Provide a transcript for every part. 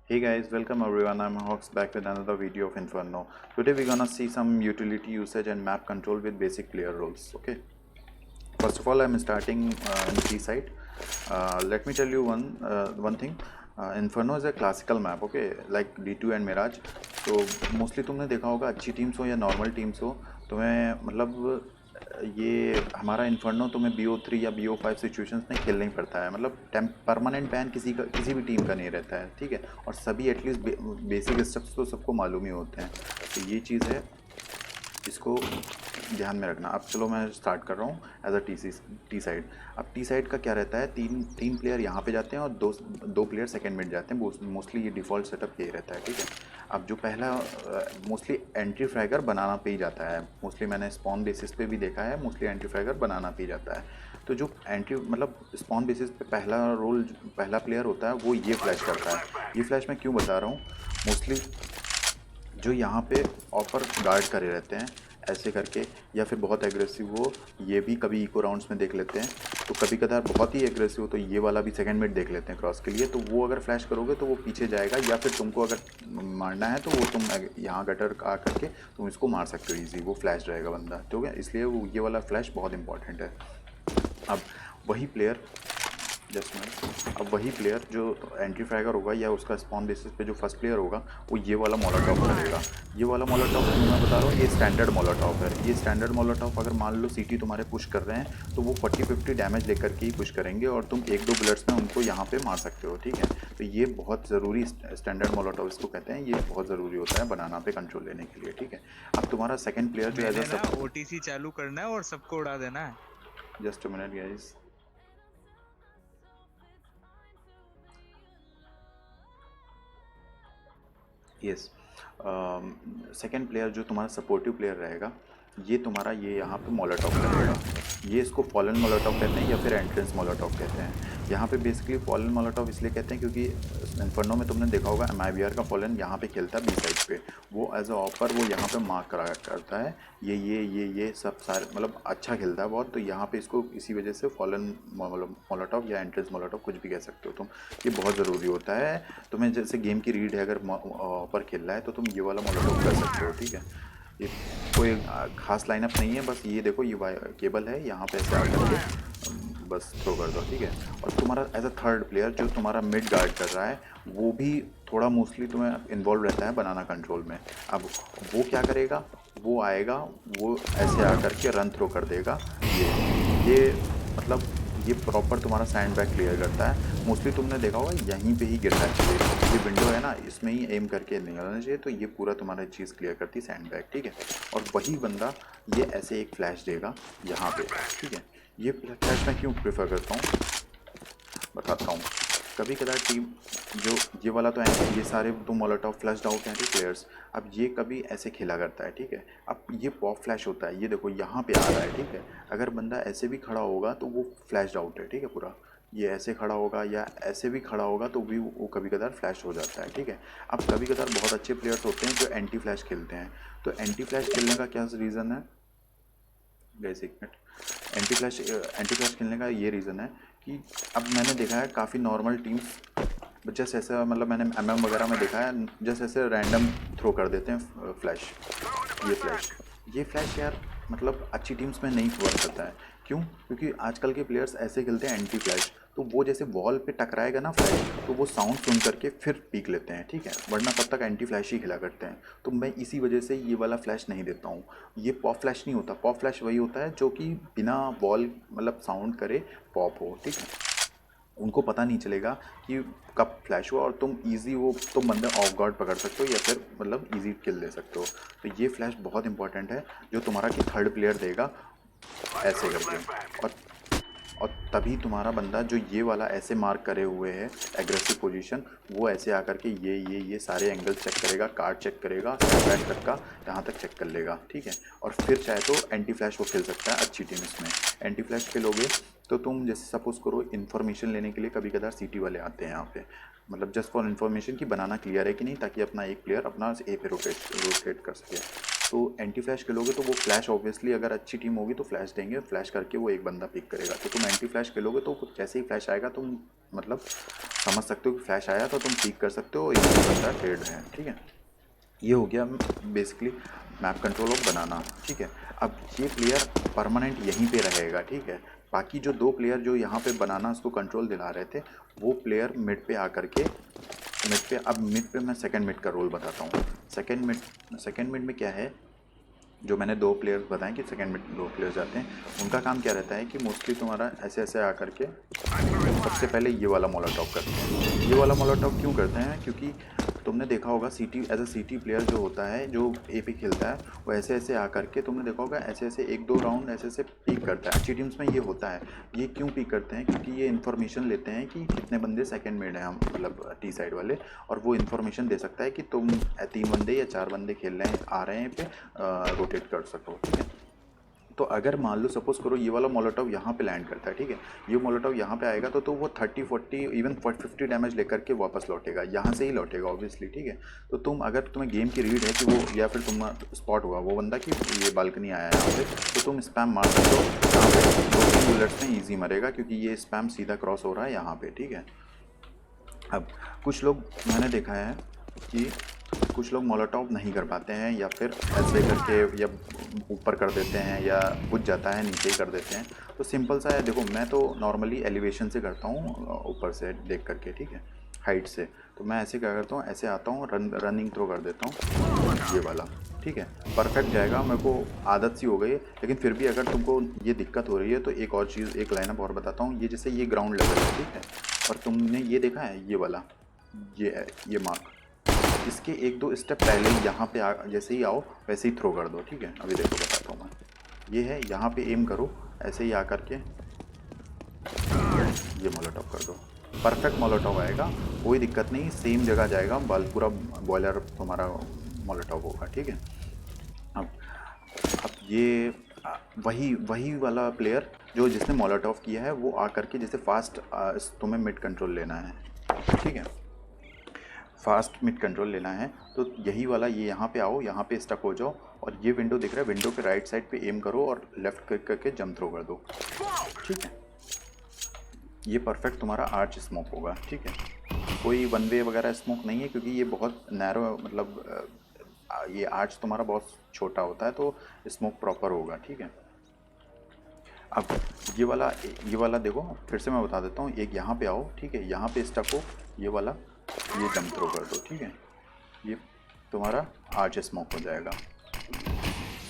Hey guys, welcome everyone. I'm Hawks back with another video of Inferno. Today we're gonna see some utility usage and map control with basic player roles. Okay. First of all, I'm starting in T side. Let me tell you one thing. Inferno is a classical map. Okay, like D2 and Mirage. तो mostly तुमने देखा होगा अच्छी teams हो या normal teams हो तुम्हें मतलब ये हमारा इन्फर्नो तुम्हें BO3 या BO5 सिचुएशंस में खेलना ही पड़ता है मतलब परमानेंट बैन किसी भी टीम का नहीं रहता है ठीक है। और सभी एटलीस्ट बेसिक स्टेप्स तो सबको मालूम ही होते हैं। तो ये चीज़ है, इसको ध्यान में रखना। अब चलो मैं स्टार्ट कर रहा हूँ एज अ टी साइड। अब टी साइड का क्या रहता है, तीन तीन प्लेयर यहाँ पे जाते हैं और दो दो प्लेयर सेकंड मिड जाते हैं। मोस्टली ये डिफ़ॉल्ट सेटअप यही रहता है ठीक है। अब जो पहला मोस्टली एंट्री फ्रैगर बनाना पे ही जाता है। मोस्टली मैंने स्पॉन बेसिस पे भी देखा है, मोस्टली एंट्री फ्रैगर बनाना पे ही जाता है। तो जो एंट्री मतलब स्पॉन बेसिस पे पहला प्लेयर होता है वो ये फ्लैश करता है। ये फ्लैश मैं क्यों बता रहा हूँ, मोस्टली जो यहाँ पे ऑपर गार्ड करे रहते हैं ऐसे करके, या फिर बहुत एग्रेसिव हो, ये भी कभी इको राउंड्स में देख लेते हैं। तो कभी कदार बहुत ही एग्रेसिव हो तो ये वाला भी सेकंड मिड देख लेते हैं क्रॉस के लिए। तो वो अगर फ्लैश करोगे तो वो पीछे जाएगा, या फिर तुमको अगर मारना है तो वो तुम यहाँ गटर आ करके तुम इसको मार सकते हो ईजी, वो फ्लैश रहेगा बंदा ठीक है। इसलिए वो ये वाला फ्लैश बहुत इंपॉर्टेंट है। अब वही प्लेयर जस्ट मिनट, अब वही प्लेयर जो एंट्री फ्रैगर होगा या उसका स्पॉन बेसिस पे जो फर्स्ट प्लेयर होगा वो ये वाला मोलोटॉप करेगा। ये वाला मोलोटॉप मैं बता रहा हूँ, ये स्टैंडर्ड मोलोटॉप है। ये स्टैंडर्ड मोलोटॉप अगर मान लो सीटी तुम्हारे पुश कर रहे हैं तो वो 40-50 डैमेज लेकर के ही पुश करेंगे और तुम एक दो बुलेट्स में उनको यहाँ पे मार सकते हो ठीक है। तो ये बहुत ज़रूरी स्टैंडर्ड मोलोटॉप इसको कहते हैं, ये बहुत ज़रूरी होता है बनाना पे कंट्रोल लेने के लिए ठीक है। अब तुम्हारा सेकेंड प्लेयर जो एज मैंने अ ना सब, ओटीसी चालू करना है और सबको उड़ा देना है। Just a minute guys. Yes, second player जो तुम्हारा सपोर्टिव प्लेयर रहेगा ये तुम्हारा ये यहाँ पे मोलोटॉप करेगा। ये इसको फॉलन मोलोटॉप कहते हैं या फिर एंट्रेंस मोलोटॉप कहते हैं। यहाँ पे बेसिकली फॉलन मोलोटॉप इसलिए कहते हैं क्योंकि इन्फर्नो में तुमने देखा होगा MIBR का फॉलन यहाँ पे खेलता है बी साइड पे, वो एज अ ऑपर वो यहाँ पे मार्क करा करता है। ये सब सारे मतलब अच्छा खेलता है बहुत, तो यहाँ पे इसको इसी वजह से फॉलन मोलोटॉप या एंट्रेंस मोलोटॉप कुछ भी कह सकते हो तुम। ये बहुत ज़रूरी होता है। तुम्हें जैसे गेम की रीड है, अगर ऑपर खेल रहा है तो तुम ये वाला मोलोटॉप कर सकते हो ठीक है। ये कोई खास लाइनअप नहीं है, बस ये देखो ये केबल है यहाँ पे ऐसे आकर के बस थ्रो कर दो ठीक है। और तुम्हारा एज अ थर्ड प्लेयर जो तुम्हारा मिड गार्ड कर रहा है वो भी थोड़ा मोस्टली तुम्हें इन्वॉल्व रहता है बनाना कंट्रोल में। अब वो क्या करेगा, वो आएगा, वो ऐसे आकर के रन थ्रो कर देगा। ये मतलब ये प्रॉपर तुम्हारा सैंड बैग क्लियर करता है। मोस्टली तुमने देखा होगा यहीं पे ही गिरना चाहिए, ये विंडो है ना इसमें ही एम करके निकलना चाहिए। तो ये पूरा तुम्हारा चीज़ क्लियर करती है सैंड बैग ठीक है। और वही बंदा ये ऐसे एक फ्लैश देगा यहाँ पे ठीक है। ये फ्लैश मैं क्यों प्रेफर करता हूँ बताता हूँ। कभी कदार टीम जो ये वाला तो है, ये सारे तो मोलोटॉव फ्लैश आउट हैं ठीक प्लेयर्स। अब ये कभी ऐसे खेला करता है ठीक है। अब ये पॉप फ्लैश होता है, ये देखो यहाँ पे आ रहा है ठीक है। अगर बंदा ऐसे भी खड़ा होगा तो वो फ्लैश आउट है ठीक है पूरा। ये ऐसे खड़ा होगा या ऐसे भी खड़ा होगा तो भी वो कभी कदार फ्लैश हो जाता है ठीक है। अब कभी कदार बहुत अच्छे प्लेयर्स होते हैं जो एंटी फ्लैश खेलते हैं। तो एंटी फ्लैश खेलने का क्या रीज़न है गैस, एक मिनट। एंटी फ्लैश खेलने का ये रीज़न है कि अब मैंने देखा है काफ़ी नॉर्मल टीम्स जैसे ऐसा मतलब मैंने वगैरह में देखा है जैसे ऐसे रैंडम थ्रो कर देते हैं फ्लैश। ये फ्लैश यार मतलब अच्छी टीम्स में नहीं वर्क करता है। क्यों? क्योंकि आजकल के प्लेयर्स ऐसे खेलते हैं एंटी फ्लैश, तो वो जैसे वॉल पे टकराएगा ना फ्लैश तो वो साउंड सुन करके फिर पीक लेते हैं ठीक है, वरना तब तक एंटी फ्लैश ही खेला करते हैं। तो मैं इसी वजह से ये वाला फ्लैश नहीं देता हूँ। ये पॉप फ्लैश नहीं होता, पॉप फ्लैश वही होता है जो कि बिना वॉल मतलब साउंड करे पॉप हो ठीक है। उनको पता नहीं चलेगा कि कब फ्लैश हुआ और तुम इजी वो तुम बंदे ऑफ गार्ड पकड़ सकते हो या फिर मतलब इजी किल दे सकते हो। तो ये फ्लैश बहुत इंपॉर्टेंट है जो तुम्हारा कि थर्ड प्लेयर देगा ऐसे करके। और तभी तुम्हारा बंदा जो ये वाला ऐसे मार्क करे हुए है एग्रेसिव पोजीशन, वो ऐसे आकर के ये सारे एंगल चेक करेगा, कार्ड चेक करेगा, बैक तक का यहाँ तक चेक कर लेगा ठीक है। और फिर चाहे तो एंटी फ्लैश वो खेल सकता है अच्छी टीम इसमें। एंटी फ्लैश खेलोगे तो तुम जैसे सपोज करो इन्फॉर्मेशन लेने के लिए कभी कदार सीटी वाले आते हैं यहाँ पे, मतलब जस्ट फॉर इन्फॉर्मेशन कि बनाना क्लियर है कि नहीं, ताकि अपना एक प्लेयर अपना ए पे रोटेट कर सके। तो एंटी फ्लैश खेलोगे तो वो फ्लैश ऑब्वियसली अगर अच्छी टीम होगी तो फ्लैश देंगे, फ्लैश करके वो एक बंदा पिक करेगा। तो तुम एंटी फ्लैश खेलोगे तो जैसे ही फ्लैश आएगा तुम मतलब समझ सकते हो कि फ्लैश आया तो तुम पिक कर सकते हो, एक बंदा डेड है, ठीक है। ये हो गया बेसिकली मैप कंट्रोल ऑफ बनाना, ठीक है। अब ये प्लेयर परमानेंट यहीं पे रहेगा, ठीक है। बाकी जो 2 प्लेयर जो यहाँ पे बनाना उसको कंट्रोल दिला रहे थे, वो प्लेयर मिड पे आकर के अब मिड पे मैं सेकंड मिड का रोल बताता हूँ। सेकंड मिड में क्या है, जो मैंने 2 प्लेयर्स बताएं कि सेकंड मिड 2 प्लेयर्स जाते हैं, उनका काम क्या रहता है कि मोस्टली तुम्हारा ऐसे ऐसे आकर के सबसे पहले ये वाला मोलोटॉव करते हैं। ये वाला मोलोटॉव क्यों करते हैं, क्योंकि तुमने देखा होगा सीटी एज अ सीटी प्लेयर जो होता है, जो एपी खेलता है, वो ऐसे ऐसे आकर के तुमने देखा होगा ऐसे ऐसे 1-2 राउंड ऐसे ऐसे पीक करता है। अच्छी टीम्स में ये होता है। ये क्यों पीक करते हैं, क्योंकि ये इन्फॉर्मेशन लेते हैं कि कितने बंदे सेकंड मिड हैं, हम मतलब टी साइड वाले, और वो इन्फॉर्मेशन दे सकता है कि तुम 3 बंदे या 4 बंदे खेल रहे हैं, आ रहे हैं पे रोटेट कर सको, ठीक है। तो अगर मान लो सपोज करो ये वाला मोलोटॉव यहाँ पे लैंड करता है, ठीक है, ये मोलोटॉव यहाँ पे आएगा तो वो 30-40 इवन 50 डैमेज लेकर के वापस लौटेगा, यहाँ से ही लौटेगा ऑब्वियसली, ठीक है। तो तुम अगर तुम्हें गेम की रीड है कि वो, या फिर तुम स्पॉट हुआ वो बंदा कि ये बालकनी आया है यहाँ पे, तो तुम स्पैम मार सकते हो। यहाँ पे 2-3 बुलेट्स में ईजी मरेगा, क्योंकि ये स्पैम सीधा क्रॉस हो रहा है यहाँ पे, ठीक है। अब कुछ लोग मैंने देखा है कि कुछ लोग मोलोटॉव नहीं कर पाते हैं, या फिर ऐसे करके या ऊपर कर देते हैं, या बुझ जाता है नीचे ही कर देते हैं। तो सिंपल सा है, देखो मैं तो नॉर्मली एलिवेशन से करता हूँ, ऊपर से देख करके, ठीक है, हाइट से। तो मैं ऐसे क्या करता हूँ, ऐसे आता हूँ, रनिंग थ्रो कर देता हूँ, ये वाला, ठीक है, परफेक्ट जाएगा। मेरे को आदत सी हो गई है, लेकिन फिर भी अगर तुमको ये दिक्कत हो रही है तो एक और चीज़, एक लाइनअप और बताता हूँ। ये जैसे ये ग्राउंड लेवल है, ठीक है, और तुमने ये देखा है ये वाला, ये है ये मार्क, इसके 1-2 स्टेप पहले ही यहाँ पे जैसे ही आओ वैसे ही थ्रो कर दो, ठीक है। अभी देखो बताता हूँ मैं, ये है, यहाँ पे एम करो, ऐसे ही आकर के ये मोलोटॉव कर दो, परफेक्ट मोलोटॉव आएगा, कोई दिक्कत नहीं, सेम जगह जाएगा, पूरा बॉयलर तुम्हारा मोलोटॉव होगा, ठीक है। अब ये वही वाला प्लेयर जो जिसने मोलोटॉव किया है, वो आकर के जैसे फास्ट तुम्हें मिड कंट्रोल लेना है, ठीक है, फास्ट मिड कंट्रोल लेना है, तो यही वाला, ये यहाँ पे आओ, यहाँ पे स्टक हो जाओ, और ये विंडो दिख रहा है, विंडो के राइट साइड पे एम करो और लेफ्ट क्लिक करके जंप थ्रो कर दो, ठीक है। ये परफेक्ट तुम्हारा आर्च स्मोक होगा, ठीक है। कोई वन वे वगैरह स्मोक नहीं है, क्योंकि ये बहुत नैरो, मतलब ये आर्च तुम्हारा बहुत छोटा होता है, तो स्मोक प्रॉपर होगा, ठीक है। अब ये वाला देखो, फिर से मैं बता देता हूँ, एक यहाँ पे आओ, ठीक है, यहाँ पे स्टक हो, ये वाला, ये जंप थ्रो कर दो, ठीक है, ये तुम्हारा आर्च स्मोक हो जाएगा,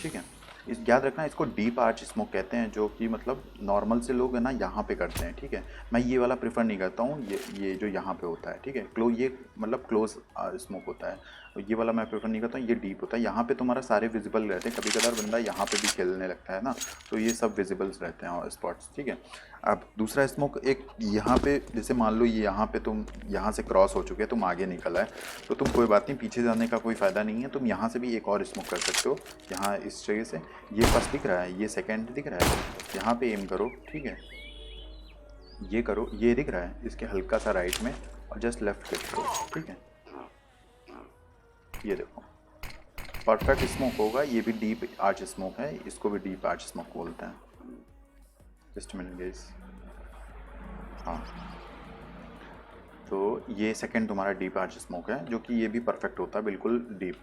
ठीक है। इस याद रखना, इसको डीप आर्च स्मोक कहते हैं, जो कि मतलब नॉर्मल से लोग है ना यहाँ पे करते हैं, ठीक है। मैं ये वाला प्रेफर नहीं करता हूँ, ये जो यहाँ पे होता है, ठीक है, ये मतलब क्लोज स्मोक होता है, ये वाला मैं प्रेफर नहीं करता हूँ, ये डीप होता है। यहाँ पे तुम्हारा सारे विजिबल रहते हैं, कभी कभार बंदा यहाँ पे भी खेलने लगता है ना, तो ये सब विजिबल्स रहते हैं स्पॉट्स, ठीक है। अब दूसरा स्मोक एक यहाँ पे, जैसे मान लो ये यहाँ पे तुम यहाँ से क्रॉस हो चुके हैं, तुम आगे निकल आए, तो तुम कोई बात नहीं, पीछे जाने का कोई फ़ायदा नहीं है, तुम यहाँ से भी एक और स्मोक कर सकते हो, यहाँ इस जगह से। ये फर्स्ट दिख रहा है, ये सेकेंड दिख रहा है, यहाँ पे एम करो, ठीक है, ये करो, ये दिख रहा है, इसके हल्का सा राइट में, और जस्ट लेफ्ट क्लिक करो, ठीक है, ये देखो परफेक्ट स्मोक होगा। ये भी डीप आर्च स्मोक है, इसको भी डीप आर्च स्मोक बोलते हैं। जस्ट मिनट गाइस, हाँ, तो ये सेकंड तुम्हारा डीप आर्च स्मोक है, जो कि ये भी परफेक्ट होता है, बिल्कुल डीप।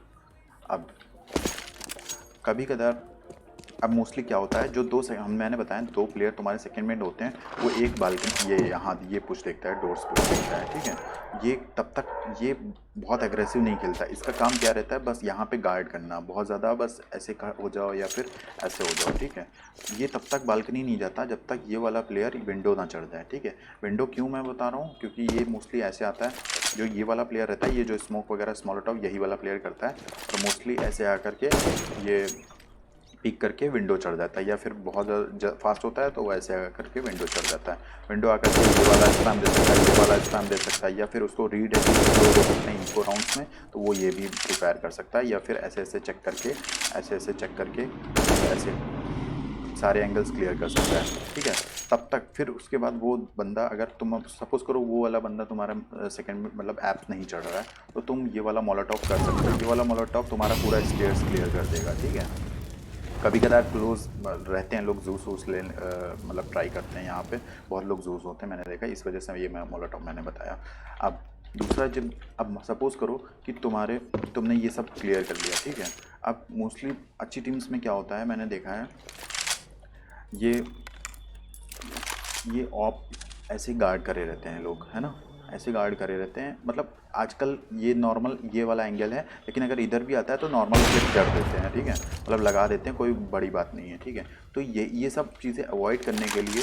अब कभी कदार, अब मोस्टली क्या होता है, जो मैंने बताया 2 प्लेयर तुम्हारे सेकंड में होते हैं, वो एक बालकनी, ये यहाँ ये पुश देखता है, डोर्स पुश देखता है, ठीक है। ये तब तक ये बहुत एग्रेसिव नहीं खेलता, इसका काम क्या रहता है, बस यहाँ पे गार्ड करना, बहुत ज़्यादा बस ऐसे हो जाओ या फिर ऐसे हो जाओ, ठीक है। ये तब तक बालकनी नहीं जाता जब तक ये वाला प्लेयर विंडो ना चढ़ जाए, ठीक है। विंडो क्यों मैं बता रहा हूँ, क्योंकि ये मोस्टली ऐसे आता है, जो ये वाला प्लेयर रहता है, ये जो स्मोक वगैरह मोलोटॉव यही वाला प्लेयर करता है, तो मोस्टली ऐसे आकर के ये पिक करके विंडो चढ़ जाता है, या फिर बहुत फास्ट होता है तो वो ऐसे आकर करके विंडो चढ़ जाता है। विंडो आकर के ये वाला स्पैम दे सकता है, ये वाला स्पैम दे सकता है, या फिर उसको रीड है कि इनको राउंड्स में, तो वो ये भी प्रिपेयर कर सकता है, या फिर ऐसे ऐसे चेक करके, ऐसे ऐसे चेक करके, ऐसे सारे एंगल्स क्लियर कर सकता है, ठीक है। तब तक फिर उसके बाद वो बंदा, अगर तुम सपोज करो वो वाला बंदा तुम्हारा सेकंड में मतलब ऐप नहीं चढ़ रहा है, तो तुम ये वाला मोलोटॉव कर सकते हो। ये वाला मोलोटॉव तुम्हारा पूरा स्टेयर्स क्लियर कर देगा, ठीक है। कभी कदार क्लोज रहते हैं लोग, जूस वूस ले मतलब ट्राई करते हैं। यहाँ पे बहुत लोग जूस होते हैं, मैंने देखा, इस वजह से ये मैं मोलोटॉव मैंने बताया। अब दूसरा, जब अब सपोज करो कि तुमने ये सब क्लियर कर लिया, ठीक है। अब मोस्टली अच्छी टीम्स में क्या होता है, मैंने देखा है ये ऑप ऐसे गार्ड करे रहते हैं लोग, है ना, ऐसे गार्ड करे रहते हैं। मतलब आजकल ये नॉर्मल ये वाला एंगल है, लेकिन अगर इधर भी आता है तो नॉर्मल क्लिप कर देते हैं, ठीक है, मतलब लगा देते हैं, कोई बड़ी बात नहीं है, ठीक है। तो ये सब चीज़ें अवॉइड करने के लिए,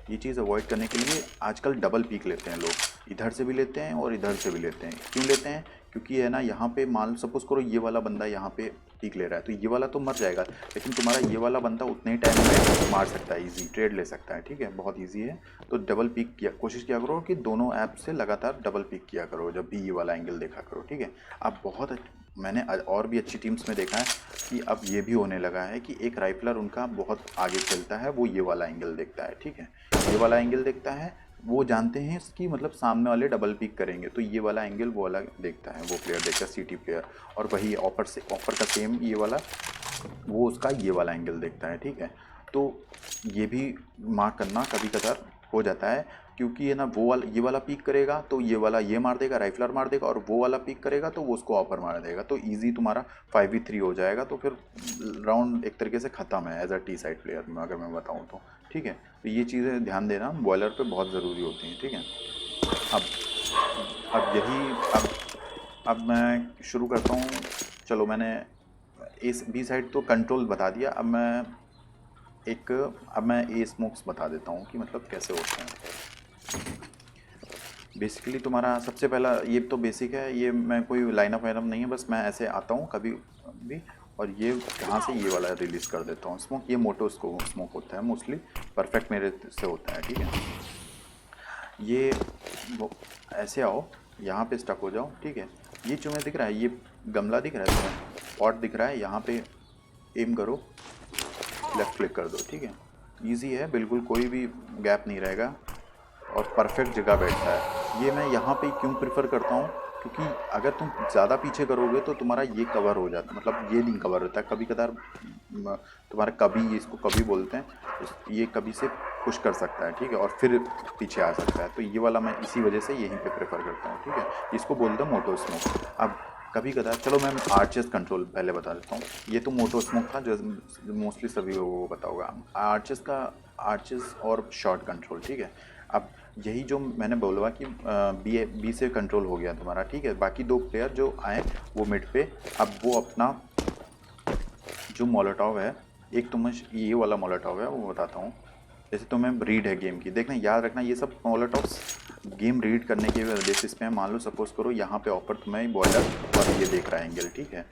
ये चीज़ अवॉइड करने के लिए आजकल डबल पीक लेते हैं लोग, इधर से भी लेते हैं और इधर से भी लेते हैं। क्यों लेते हैं? क्योंकि है ना, यहाँ पे मान सपोज करो ये वाला बंदा यहाँ पे पीक ले रहा है, तो ये वाला तो मर जाएगा, लेकिन तुम्हारा ये वाला बंदा उतने ही टाइम में मार सकता है, इजी ट्रेड ले सकता है, ठीक है, बहुत इजी है। तो डबल पीक कोशिश किया करो कि दोनों ऐप से लगातार डबल पीक किया करो जब भी ये वाला एंगल देखा करो, ठीक है। अब मैंने और भी अच्छी टीम्स में देखा है कि अब ये भी होने लगा है कि एक राइफलर उनका बहुत आगे चलता है, वो ये वाला एंगल देखता है, ठीक है, ये वाला एंगल देखता है, वो जानते हैं इसकी मतलब सामने वाले डबल पिक करेंगे, तो ये वाला एंगल वो वाला देखता है, वो प्लेयर देखता है, सीटी प्लेयर। और वही ऑपर का सेम ये वाला, वो उसका ये वाला एंगल देखता है, ठीक है। तो ये भी मार्क करना कभी कदार हो जाता है, क्योंकि ये ना ये वाला पीक करेगा तो ये वाला ये मार देगा, राइफलर मार देगा, और वो वाला पीक करेगा तो वो उसको ऑपर मार देगा, तो इजी तुम्हारा 5v3 हो जाएगा। तो फिर राउंड एक तरीके से ख़त्म है as a T side player में, अगर मैं बताऊँ तो, ठीक है। तो ये चीज़ें ध्यान देना बॉयलर पे बहुत ज़रूरी होती हैं, ठीक है। अब मैं शुरू करता हूँ। चलो, मैंने इस बी साइड तो कंट्रोल बता दिया, अब मैं ए स्मोक्स बता देता हूँ कि मतलब कैसे होते हैं। बेसिकली तुम्हारा सबसे पहला, ये तो बेसिक है, ये मैं कोई लाइन ऑफ वाइनअप नहीं है, बस मैं ऐसे आता हूँ कभी भी, और ये यहाँ से ये वाला रिलीज़ कर देता हूँ स्मोक। ये मोटो स्मोक होता है मोस्टली, परफेक्ट मेरे से होता है, ठीक है। ये ऐसे आओ, यहाँ पे स्टक हो जाओ, ठीक है। ये तुम्हें दिख रहा है, ये गमला दिख रहा है तुम्हें, पॉट दिख रहा है, यहाँ पे एम करो, लेफ़्ट क्लिक कर दो, ठीक है। ईजी है बिल्कुल, कोई भी गैप नहीं रहेगा और परफेक्ट जगह बैठता है। ये मैं यहाँ पे क्यों प्रेफर करता हूँ, क्योंकि अगर तुम ज़्यादा पीछे करोगे तो तुम्हारा ये कवर हो जाता है, मतलब ये नहीं कवर होता है। कभी कदार तुम्हारा कभी, इसको कभी बोलते हैं, ये कभी से पुश कर सकता है, ठीक है, और फिर पीछे आ सकता है। तो ये वाला मैं इसी वजह से यहीं पे प्रेफर करता हूँ, ठीक है। इसको बोलते हैं मोटो स्मोक। अब कभी कदार, चलो मैं आर्चेस कंट्रोल पहले बता देता हूँ। ये तो मोटो स्मोक था जो मोस्टली सभी लोगों को पता होगा। आर्चेस और शॉर्ट कंट्रोल, ठीक है। अब यही जो मैंने बोला कि बी से कंट्रोल हो गया तुम्हारा, ठीक है। बाकी दो प्लेयर जो आए वो मिड पे, अब वो अपना जो मोलोटॉव है, एक तुम्हें ये वाला मोलोटॉव है वो बताता हूँ। जैसे तुम्हें रीड है गेम की, देखना याद रखना, ये सब मोलोटॉव्स गेम रीड करने के बेसिस पे, मान लो सपोज करो यहाँ पे ऑपर तुम्हें बॉयलर और ये देख रहा है एंगल, ठीक है,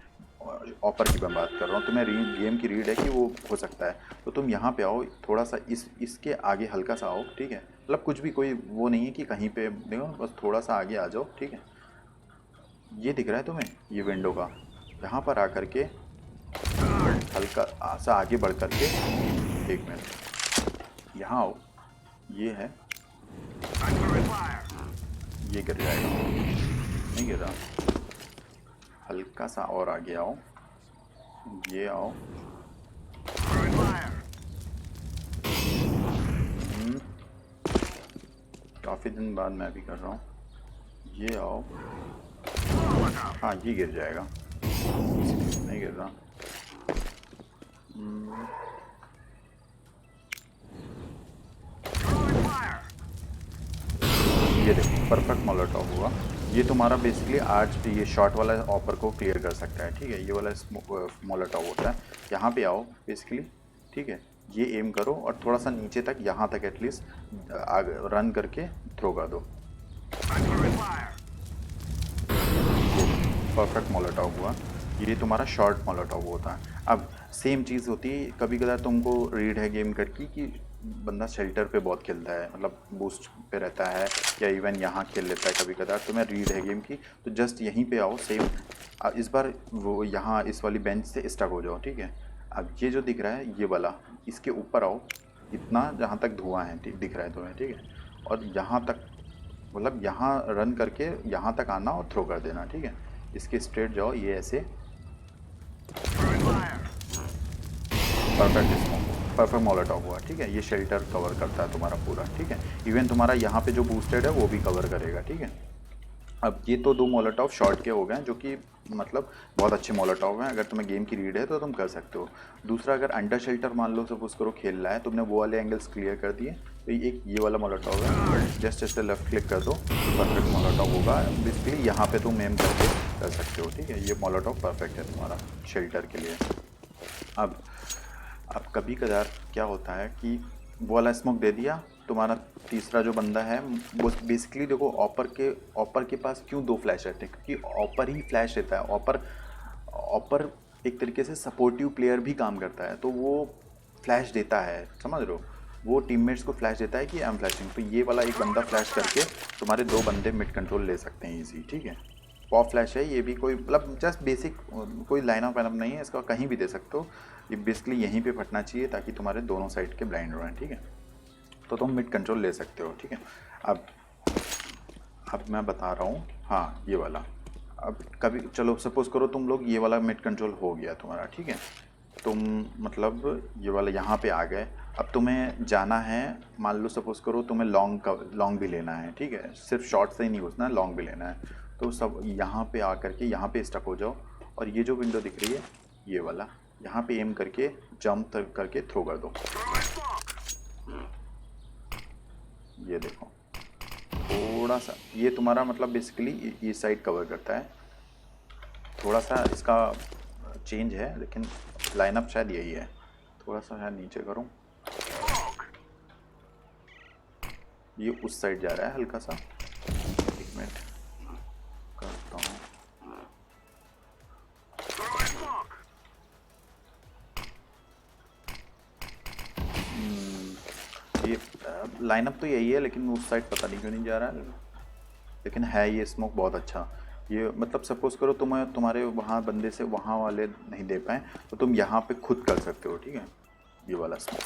ऑपर की मैं बात कर रहा हूँ, तुम्हें गेम की रीड है कि वो हो सकता है, तो तुम यहाँ पे आओ, थोड़ा सा इसके आगे हल्का सा आओ, ठीक है। मतलब कुछ भी, कोई वो नहीं है कि कहीं पे देखो, बस थोड़ा सा आगे आ जाओ, ठीक है। ये दिख रहा है तुम्हें, ये विंडो का, यहाँ पर आकर के हल्का सा आगे बढ़ कर के, एक मिनट, यहाँ आओ, ये है, ये गिर जाएगा, नहीं गिर रहा, हल्का सा और आगे आओ, ये आओ, काफ़ी दिन बाद मैं भी कर रहा हूँ, ये आओ, हाँ ये गिर जाएगा, नहीं गिर रहा, ये देखो परफेक्ट मोलोटॉव हुआ। ये तुम्हारा बेसिकली आज ये शॉर्ट वाला ऑपर को क्लियर कर सकता है, ठीक है। ये वाला मोलोटॉव होता है। यहाँ पे आओ बेसिकली, ठीक है, ये एम करो और थोड़ा सा नीचे तक, यहाँ तक एटलीस्ट रन करके थ्रो कर दो, परफेक्ट मोलोटॉव हुआ। ये तुम्हारा शॉर्ट मोलोटॉव होता है। अब सेम चीज़ होती है, कभी कदार तुमको रीड है गेम करके कि बंदा शेल्टर पे बहुत खेलता है, मतलब बूस्ट पे रहता है, या इवन यहाँ खेल लेता है कभी कदार, तो मैं रीड है गेम की, तो जस्ट यहीं पे आओ, सेम इस बार वो यहाँ इस वाली बेंच से स्टक हो जाओ, ठीक है। अब ये जो दिख रहा है ये वाला, इसके ऊपर आओ, इतना जहाँ तक धुआं है दिख रहा है तुम्हें, ठीक है, और यहाँ तक मतलब यहाँ रन करके यहाँ तक आना और थ्रो कर देना, ठीक है। इसके स्ट्रेट जाओ, ये ऐसे परफेक्ट स्मोक, परफेक्ट मोलोटॉव हुआ, ठीक है। ये शेल्टर कवर करता है तुम्हारा पूरा, ठीक है। इवन तुम्हारा यहाँ पे जो बूस्टेड है वो भी कवर करेगा, ठीक है। अब ये तो 2 मोलोटॉव शॉर्ट के हो गए जो कि मतलब बहुत अच्छे मोलोटॉव हैं। अगर तुम्हें गेम की रीड है तो तुम कर सकते हो। दूसरा, अगर अंडर शेल्टर मान लो सपोज करो खेल रहा है, तुमने वो वाले एंगल्स क्लियर कर दिए, तो एक ये वाला मोलोटॉव है, जस्ट ऐसे लेफ्ट क्लिक कर दो, परफेक्ट मोलोटॉव होगा। बेसिकली यहाँ पे तुम एम करके कर सकते हो, ठीक है। ये मोलोटॉव परफेक्ट है तुम्हारा शेल्टर के लिए। अब कभी कदार क्या होता है कि वो वाला स्मोक दे दिया, तुम्हारा तीसरा जो बंदा है वो बेसिकली देखो ऑपर के पास क्यों 2 फ्लैश रहते हैं, क्योंकि ऑपर ही फ्लैश रहता है। ऑपर एक तरीके से सपोर्टिव प्लेयर भी काम करता है, तो वो फ्लैश देता है, समझ रहे हो, वो टीममेट्स को फ्लैश देता है कि आई एम फ्लैशिंग। तो ये वाला एक बंदा फ्लैश करके तुम्हारे 2 बंदे मिड कंट्रोल ले सकते हैं ईजी, ठीक है। पॉप फ्लैश है ये भी, कोई मतलब जस्ट बेसिक कोई लाइनअप वाइनअप नहीं है इसका, कहीं भी दे सकते हो। ये बेसिकली यहीं पे फटना चाहिए ताकि तुम्हारे दोनों साइड के ब्लाइंड रहें, ठीक है। तो तुम मिड कंट्रोल ले सकते हो, ठीक है। अब मैं बता रहा हूँ, हाँ ये वाला। अब कभी चलो सपोज करो तुम लोग ये वाला मिड कंट्रोल हो गया तुम्हारा, ठीक है। तुम मतलब ये वाला यहाँ पे आ गए। अब तुम्हें जाना है, मान लो सपोज करो तुम्हें लॉन्ग भी लेना है, ठीक है। सिर्फ शॉर्ट से ही नहीं घुसना है, लॉन्ग भी लेना है। तो सब यहाँ पे आ करके यहाँ पे स्टक हो जाओ, और ये जो विंडो दिख रही है ये वाला, यहाँ पे एम करके जंप करके थ्रो कर दो। ये देखो थोड़ा सा ये तुम्हारा मतलब बेसिकली ये साइड कवर करता है। थोड़ा सा इसका चेंज है, लेकिन लाइनअप शायद यही है। थोड़ा सा शायद नीचे करूँ, ये उस साइड जा रहा है हल्का सा। एक मिनट करता हूँ। ये लाइनअप तो यही है, लेकिन उस साइड पता नहीं क्यों नहीं जा रहा है, लेकिन है ये स्मोक बहुत अच्छा। ये मतलब सपोज करो तुम्हारे वहाँ बंदे से वहाँ वाले नहीं दे पाए, तो तुम यहाँ पे खुद कर सकते हो, ठीक है। ये वाला स्मोक,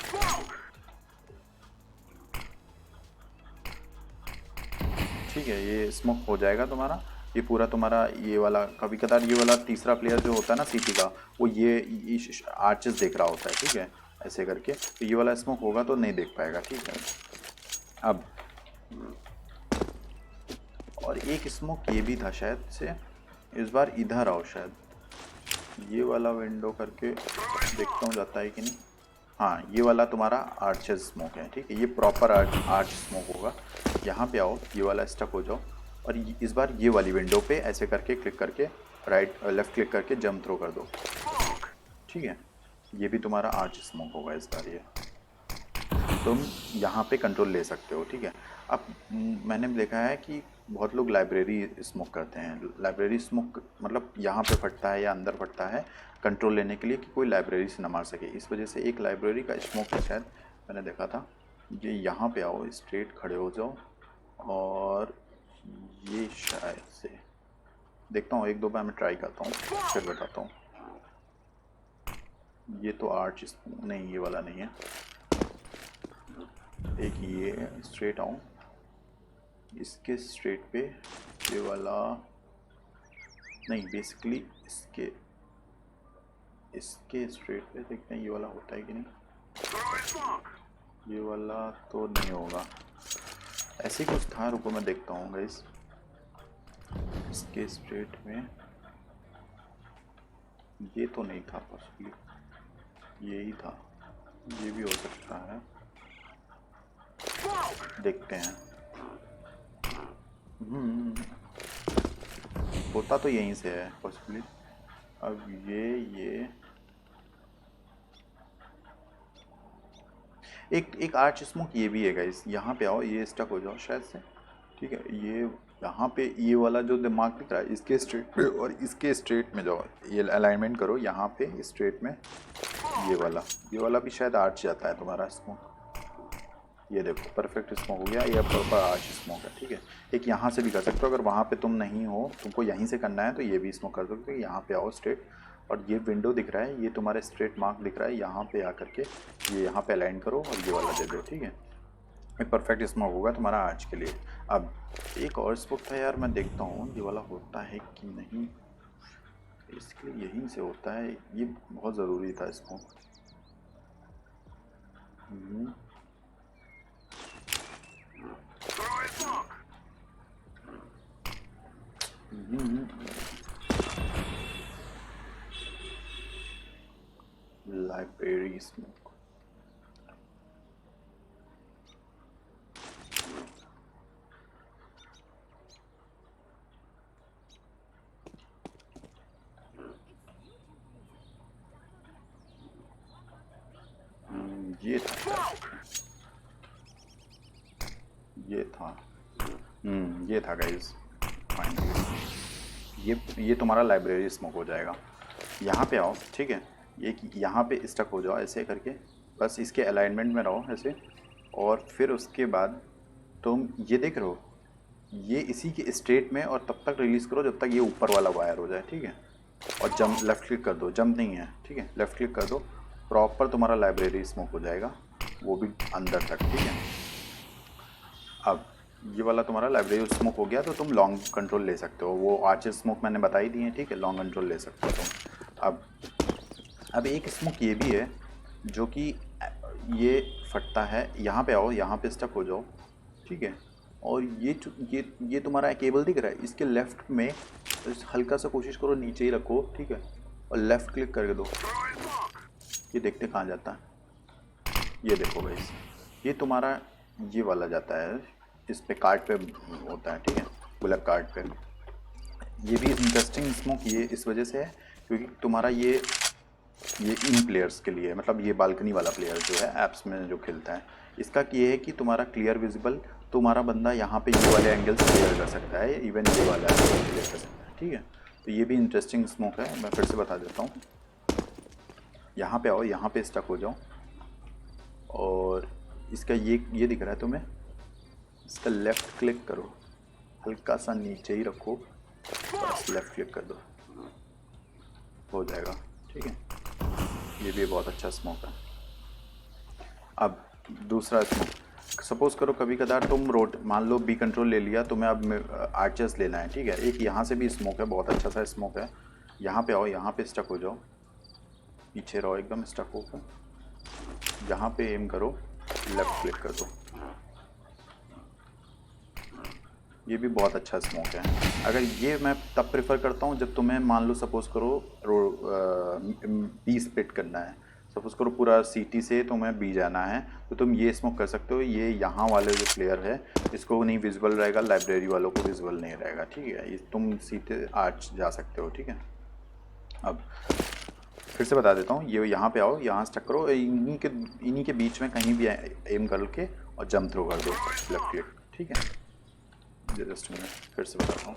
ठीक है, ये स्मोक हो जाएगा तुम्हारा। ये पूरा तुम्हारा ये वाला, कभी कदार ये वाला तीसरा प्लेयर जो होता है ना सीटी का, वो ये आर्चेस देख रहा होता है, ठीक है, ऐसे करके। तो ये वाला स्मोक होगा तो नहीं देख पाएगा, ठीक है। अब और एक स्मोक ये भी था शायद से, इस बार इधर आओ, शायद ये वाला विंडो करके देखता हूँ जाता है कि नहीं। हाँ ये वाला तुम्हारा आर्चेस स्मोक है, ठीक है। ये प्रॉपर आर्च स्मोक होगा। यहाँ पे आओ, ये वाला स्टक हो जाओ, और इस बार ये वाली विंडो पे ऐसे करके क्लिक करके लेफ्ट क्लिक करके जंप थ्रो कर दो, ठीक है। ये भी तुम्हारा आर्च स्मोक होगा इस बार। ये तुम यहाँ पे कंट्रोल ले सकते हो, ठीक है। अब मैंने देखा है कि बहुत लोग लाइब्रेरी स्मोक करते हैं। लाइब्रेरी स्मोक मतलब यहाँ पे फटता है या अंदर फटता है कंट्रोल लेने के लिए कि कोई लाइब्रेरी से न मार सके। इस वजह से एक लाइब्रेरी का स्मोक है शायद मैंने देखा था। ये यहाँ पे आओ, स्ट्रेट खड़े हो जाओ, और ये शायद से देखता हूँ, 1-2 बार मैं ट्राई करता हूँ फिर बताता हूँ। ये तो आर्च नहीं, ये वाला नहीं है। एक ये स्ट्रेट आऊँ, इसके स्ट्रेट पे ये वाला नहीं, बेसिकली इसके स्ट्रेट पे देखते हैं ये वाला होता है कि नहीं। ये वाला तो नहीं होगा, ऐसे कुछ था, रुको मैं देखता हूँ गाइस। इसके स्ट्रेट में ये तो नहीं था, पॉसिबली यही था, ये भी हो सकता है, देखते हैं। होता तो यहीं से है पॉसिबली। अब ये एक आर्च स्मोक ये भी है गाइस। यहाँ पे आओ, ये स्टक हो जाओ शायद से, ठीक है। ये यहाँ पे ये वाला जो दिमाग दिख रहा है इसके स्ट्रेट पे और इसके स्ट्रेट में जाओ, ये अलाइनमेंट करो यहाँ पे स्ट्रेट में। ये वाला भी शायद आर्च जाता है तुम्हारा स्मोक। ये देखो परफेक्ट स्मोक हो गया, ये प्रॉपर आर्च स्मोक है, ठीक है। एक यहाँ से भी कर सकते हो, अगर वहाँ पे तुम नहीं हो, तुमको यहीं से करना है तो ये भी स्मोक कर सकते हो। यहाँ पे आओ स्ट्रेट, और ये विंडो दिख रहा है, ये तुम्हारे स्ट्रेट मार्क दिख रहा है, यहाँ पे आकर के ये यहाँ पे अलाइन करो और ये वाला दे दो, ठीक है। एक परफेक्ट स्मोक होगा तुम्हारा आज के लिए। अब एक और स्मोक था यार, मैं देखता हूँ ये वाला होता है कि नहीं, इसके लिए यहीं से होता है, ये बहुत ज़रूरी था स्मोक। लाइब्रेरी स्मोक, ये था, ये था गाइस, फाइनली ये तुम्हारा लाइब्रेरी स्मोक हो जाएगा। यहाँ पे आओ, ठीक है, ये यहाँ पे स्टक हो जाओ ऐसे करके, बस इसके अलाइनमेंट में रहो ऐसे, और फिर उसके बाद तुम ये देख रहे हो ये इसी के स्ट्रेट में, और तब तक रिलीज़ करो जब तक ये ऊपर वाला वायर हो जाए, ठीक है। और जंप लेफ़्ट क्लिक कर दो, जंप नहीं है, ठीक है, लेफ़्ट क्लिक कर दो, प्रॉपर तुम्हारा लाइब्रेरी स्मोक हो जाएगा, वो भी अंदर तक, ठीक है। अब ये वाला तुम्हारा लाइब्रेरी स्मोक हो गया, तो तुम लॉन्ग कंट्रोल ले सकते हो, वो आर्चर स्मोक मैंने बताई दी है, ठीक है, लॉन्ग कंट्रोल ले सकते हो तुम। अब एक स्मोक ये भी है जो कि ये फटता है, यहाँ पे आओ, यहाँ पे स्टक हो जाओ, ठीक है। और ये तुम्हारा केबल दिख रहा है, इसके लेफ़्ट में हल्का सा कोशिश करो नीचे ही रखो, ठीक है, और लेफ़्ट क्लिक करके दो, ये देखते कहाँ जाता है, ये देखो गाइस, ये तुम्हारा ये वाला जाता है, इस पे कार्ड पे होता है, ठीक है, ब्लैक कार्ड पे। ये भी इंटरेस्टिंग स्मोक ये इस वजह से है क्योंकि तुम्हारा ये इन प्लेयर्स के लिए, मतलब ये बालकनी वाला प्लेयर जो है ऐप्स में जो खेलता है, इसका ये है कि तुम्हारा क्लियर विजिबल, तुम्हारा बंदा यहाँ पे ये वाले एंगल्स क्लियर कर सकता है, इवन ये वाला एंगल क्लियर कर सकता है, ठीक है। तो ये भी इंटरेस्टिंग स्मोक है, मैं फिर से बता देता हूँ। यहाँ पे आओ, यहाँ पे स्टक हो जाओ, और इसका ये दिख रहा है तुम्हें, इसका लेफ़्ट क्लिक करो, हल्का सा नीचे ही रखो, बस लेफ़्ट क्लिक कर दो, हो जाएगा, ठीक है। ये भी बहुत अच्छा स्मोक है। अब दूसरा स्मोक, सपोज़ करो कभी कदार तुम मान लो बी कंट्रोल ले लिया, तुम्हें अब आर्चर्स लेना है, ठीक है। एक यहाँ से भी स्मोक है, बहुत अच्छा सा स्मोक है। यहाँ पे आओ, यहाँ पे स्टक हो जाओ, पीछे रहो एकदम स्टक होकर, यहाँ पे एम करो, लेफ़्ट क्लिक कर दो, ये भी बहुत अच्छा स्मोक है। अगर ये मैं तब प्रेफर करता हूँ जब तुम्हें मान लो सपोज़ करो बी स्प्लिट करना है, सपोज़ करो पूरा सीटी से तुम्हें बी जाना है, तो तुम ये स्मोक कर सकते हो। ये यहाँ वाले जो प्लेयर है इसको नहीं विजिबल रहेगा, लाइब्रेरी वालों को विजिबल नहीं रहेगा, ठीक है। ये तुम सीधे आर्च जा सकते हो, ठीक है। अब फिर से बता देता हूँ, ये यहाँ पे आओ, यहाँ स्टक करो, इन्हीं के बीच में कहीं भी एम करके और जंप थ्रो कर दो, लेफ्ट क्लिक, ठीक है। जस्ट मैं फिर से बताता हूँ,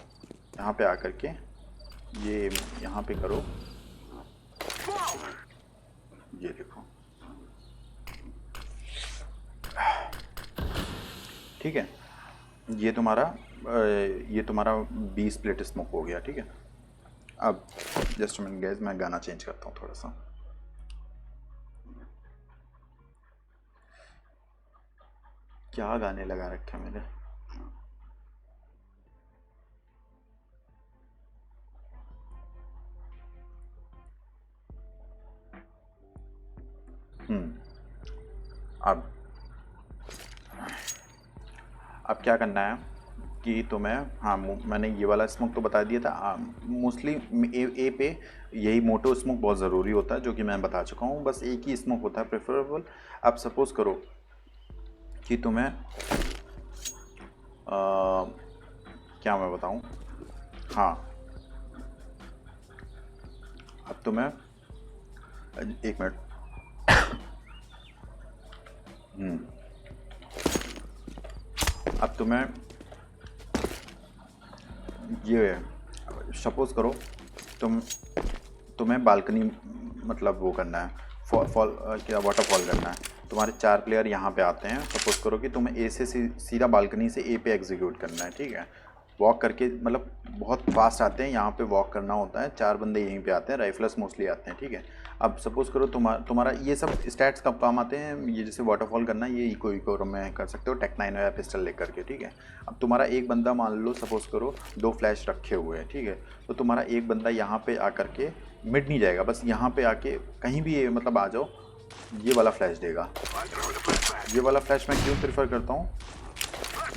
यहाँ पे आकर के ये यहाँ पे करो, ये देखो, ठीक है। ये तुम्हारा 20 प्लेट स्मोक हो गया, ठीक है। अब जस्ट मिनट गाइस, मैं गाना चेंज करता हूँ थोड़ा सा। क्या गाने लगा रखे हैं मैंने, अब क्या करना है कि तुम्हें, हाँ मैंने ये वाला स्मोक तो बता दिया था। मोस्टली ए पे यही मोटो स्मोक बहुत ज़रूरी होता है, जो कि मैं बता चुका हूँ। बस एक ही स्मोक होता है प्रेफरेबल। अब सपोज़ करो कि तुम्हें क्या मैं बताऊँ, हाँ अब तुम्हें एक मिनट अब तुम्हें ये सपोज़ करो तुम्हें बालकनी मतलब वो करना है, क्या वाटरफॉल करना है। तुम्हारे 4 प्लेयर यहाँ पे आते हैं। सपोज़ करो कि तुम्हें ए से सीधा बालकनी से ए पे एग्जीक्यूट करना है, ठीक है। वॉक करके, मतलब बहुत फास्ट आते हैं, यहाँ पे वॉक करना होता है, 4 बंदे यहीं पे आते हैं, राइफलर्स मोस्टली आते हैं, ठीक है। अब सपोज करो तुम्हारा ये सब स्टैट्स कब काम आते हैं, ये जैसे वाटरफॉल करना, ये इको में कर सकते हो टेक 9 या पिस्टल लेकर के, ठीक है। अब तुम्हारा एक बंदा मान लो सपोज करो 2 फ्लैश रखे हुए हैं, ठीक है। तो तुम्हारा एक बंदा यहाँ पे आकर के मिड नहीं जाएगा, बस यहाँ पे आके कहीं भी मतलब आ जाओ, ये वाला फ्लैश देगा। ये वाला फ्लैश मैं क्यों प्रेफर करता हूँ,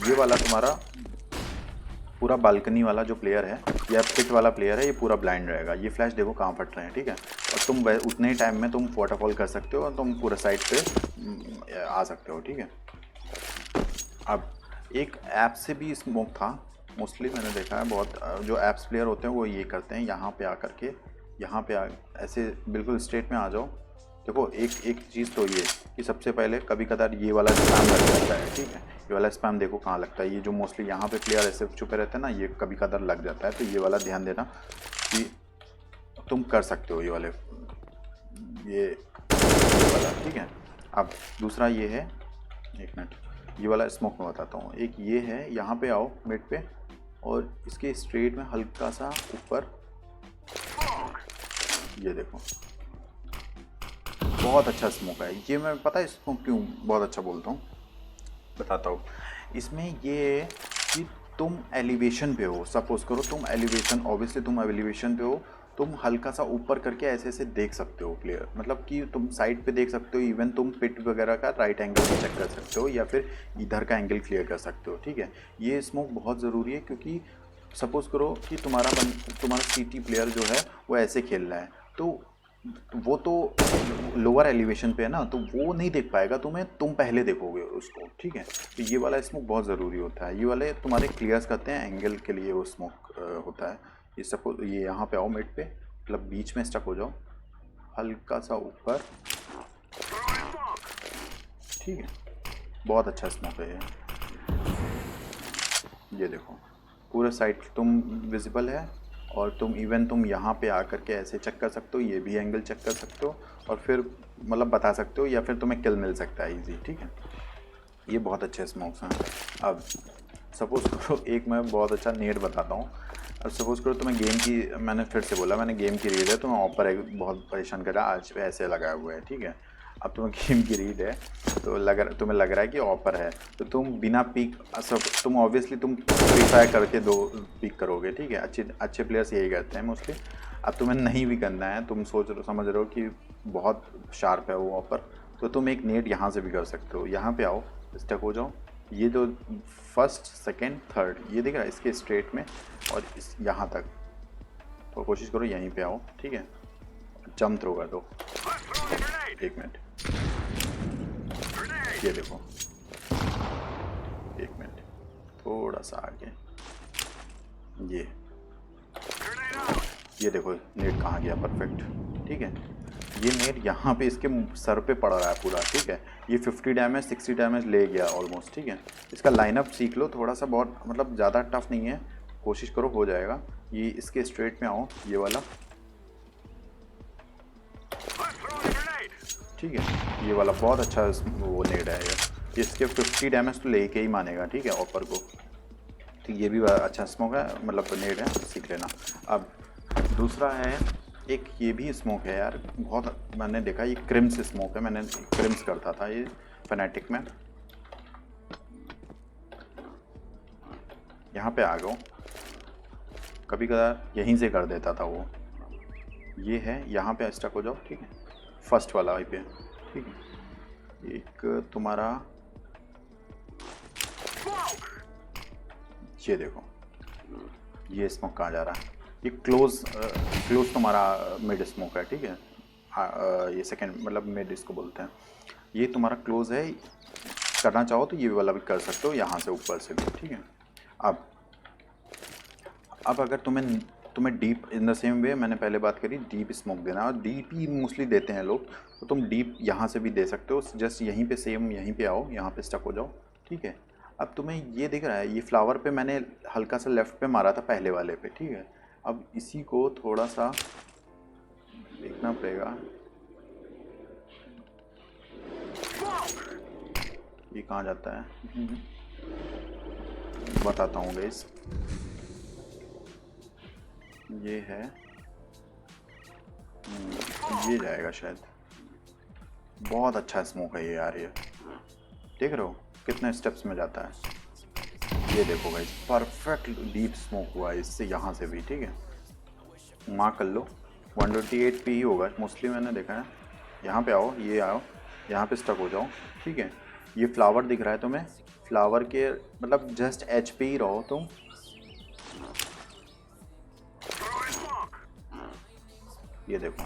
ये वाला तुम्हारा पूरा बालकनी वाला जो प्लेयर है या पिट वाला प्लेयर है, ये पूरा ब्लाइंड रहेगा। ये फ्लैश देखो कहाँ फट रहे हैं, ठीक है। और तुम उतने ही टाइम में तुम वाटरफॉल कर सकते हो और तुम पूरा साइड पे आ सकते हो, ठीक है। अब एक ऐप से भी स्मोक था, मोस्टली मैंने देखा है बहुत जो ऐप्स प्लेयर होते हैं वो ये करते हैं, यहाँ पे आकर के यहाँ पे ऐसे बिल्कुल स्ट्रेट में आ जाओ। देखो एक चीज़ तो ये कि सबसे पहले कभी कदार ये वाला स्पैम लग जाता है, ठीक है। ये वाला स्पैम देखो कहाँ लगता है, ये जो मोस्टली यहाँ पे प्लेयर ऐसे छुपे रहते हैं ना, ये कभी कदार लग जाता है। तो ये वाला ध्यान देना कि तुम कर सकते हो ये वाले ये वाला, ठीक है। अब दूसरा ये है, एक मिनट, ये वाला स्मोक में बताता हूँ। एक ये है, यहाँ पे आओ मिड पे और इसके स्ट्रेट में हल्का सा ऊपर, ये देखो बहुत अच्छा स्मोक है ये। मैं पता है स्मोक क्यों बहुत अच्छा बोलता हूँ, बताता हूँ। इसमें ये है कि तुम एलिवेशन पे हो, सपोज करो तुम एलिवेशन, ऑब्वियसली तुम एलिवेशन पे हो, तुम हल्का सा ऊपर करके ऐसे ऐसे देख सकते हो प्लेयर, मतलब कि तुम साइड पे देख सकते हो, इवन तुम पिट वगैरह का राइट एंगल भी चेक कर सकते हो या फिर इधर का एंगल क्लियर कर सकते हो, ठीक है। ये स्मोक बहुत ज़रूरी है क्योंकि सपोज करो कि तुम्हारा सीटी प्लेयर जो है वो ऐसे खेल रहा है, तो वो तो लोअर एलिवेशन पे है ना, तो वो नहीं देख पाएगा तुम्हें, तुम पहले देखोगे उसको, ठीक है। तो ये वाला स्मोक बहुत ज़रूरी होता है, ये वाले तुम्हारे क्लियर्स करते हैं एंगल के लिए वो स्मोक होता है। ये सपोज ये यहाँ पे आओ मिड पे, मतलब बीच में स्टक हो जाओ, हल्का सा ऊपर, ठीक है। बहुत अच्छा स्मोक है ये देखो पूरा साइड तुम विजिबल है, और तुम यहाँ पे आकर के ऐसे चेक कर सकते हो, ये भी एंगल चेक कर सकते हो और फिर मतलब बता सकते हो या फिर तुम्हें किल मिल सकता है इजी, ठीक है। ये बहुत अच्छे स्मोक्स हैं। अब सपोज करो एक मैं बहुत अच्छा नेट बताता हूँ। अब सपोज करो तुम्हें गेम की, मैंने फिर से बोला मैंने गेम की रीड है, तुम्हें ऑपर बहुत परेशान कर रहा है आज ऐसे लगाया हुआ है, ठीक है। अब तुम्हें गेम की रीड है तो तुम्हें लग रहा है कि ऑपर है, तो तुम बिना पीक सब तुम ऑब्वियसली तुम प्रीफायर करके दो पीक करोगे, ठीक है। अच्छे प्लेयर्स यही करते हैं मोस्टली। अब तुम्हें नहीं भी करना है, तुम समझ रहे हो कि बहुत शार्प है वो ऑपर, तो तुम एक नेट यहाँ से भी कर सकते हो। यहाँ पे आओ, स्टक हो जाओ, ये जो फर्स्ट सेकेंड थर्ड ये दिख रहा है इसके स्ट्रेट में, और इस यहाँ तक तो कोशिश करो यहीं पे आओ, ठीक है। जंप थ्रो कर दो, एक मिनट, ये देखो, एक मिनट थोड़ा सा आगे, ये देखो नेट कहाँ गया, परफेक्ट, ठीक है। ये नेट यहाँ पे इसके सर पे पड़ रहा है पूरा, ठीक है। ये 50 डैमेज 60 डैमेज ले गया ऑलमोस्ट, ठीक है। इसका लाइनअप सीख लो थोड़ा सा, बहुत मतलब ज़्यादा टफ नहीं है, कोशिश करो हो जाएगा। ये इसके स्ट्रेट में आओ, ये वाला, ठीक है। ये वाला बहुत अच्छा वो नेट है ये, इसके 50 डैमेज तो लेके ही मानेगा, ठीक है, ऑपर को। तो ये भी अच्छा स्मोक है, मतलब नेट है, सीख लेना। अब दूसरा है एक, ये भी स्मोक है यार, बहुत मैंने देखा, ये क्रिम्स स्मोक है, मैंने क्रिम्स करता था ये फैनेटिक में। यहाँ पे आ गया, कभी कभार यहीं से कर देता था वो। ये है, यहाँ पे स्टक हो जाओ, ठीक है, फर्स्ट वाला वहीं पे, ठीक है। एक तुम्हारा ये देखो, ये स्मोक कहाँ जा रहा है, ये क्लोज तुम्हारा मिड स्मोक है, ठीक है। ये सेकंड मतलब मिड इसको बोलते हैं। ये तुम्हारा क्लोज है, करना चाहो तो ये वाला भी कर सकते हो, यहाँ से ऊपर से भी, ठीक है। अब अगर तुम्हें deep in the same way मैंने पहले बात करी, डीप स्मोक देना, और डीप ही मोस्टली देते हैं लोग, तो तुम डीप यहाँ से भी दे सकते हो, जस्ट यहीं पे सेम यहीं पे आओ, यहाँ पे स्टक हो जाओ, ठीक है। अब तुम्हें ये दिख रहा है, ये फ्लावर पे मैंने हल्का सा लेफ़्ट पे मारा था पहले वाले पे, ठीक है। अब इसी को थोड़ा सा देखना पड़ेगा, ये कहाँ जाता है बताता हूँ गाइस। ये है, ये जाएगा शायद। बहुत अच्छा स्मोक है ये यार, ये देख रहे हो कितने स्टेप्स में जाता है। ये देखो गाइस, परफेक्ट डीप स्मोक हुआ है इससे, यहाँ से भी। ठीक है, मार्क कर लो 128 पे ही होगा मोस्टली, मैंने देखा है। यहाँ पे आओ, ये आओ, यहाँ पे स्टक हो जाओ। ठीक है, ये फ्लावर दिख रहा है तुम्हें, फ्लावर के मतलब जस्ट एच पे ही रहो तुम। ये देखो,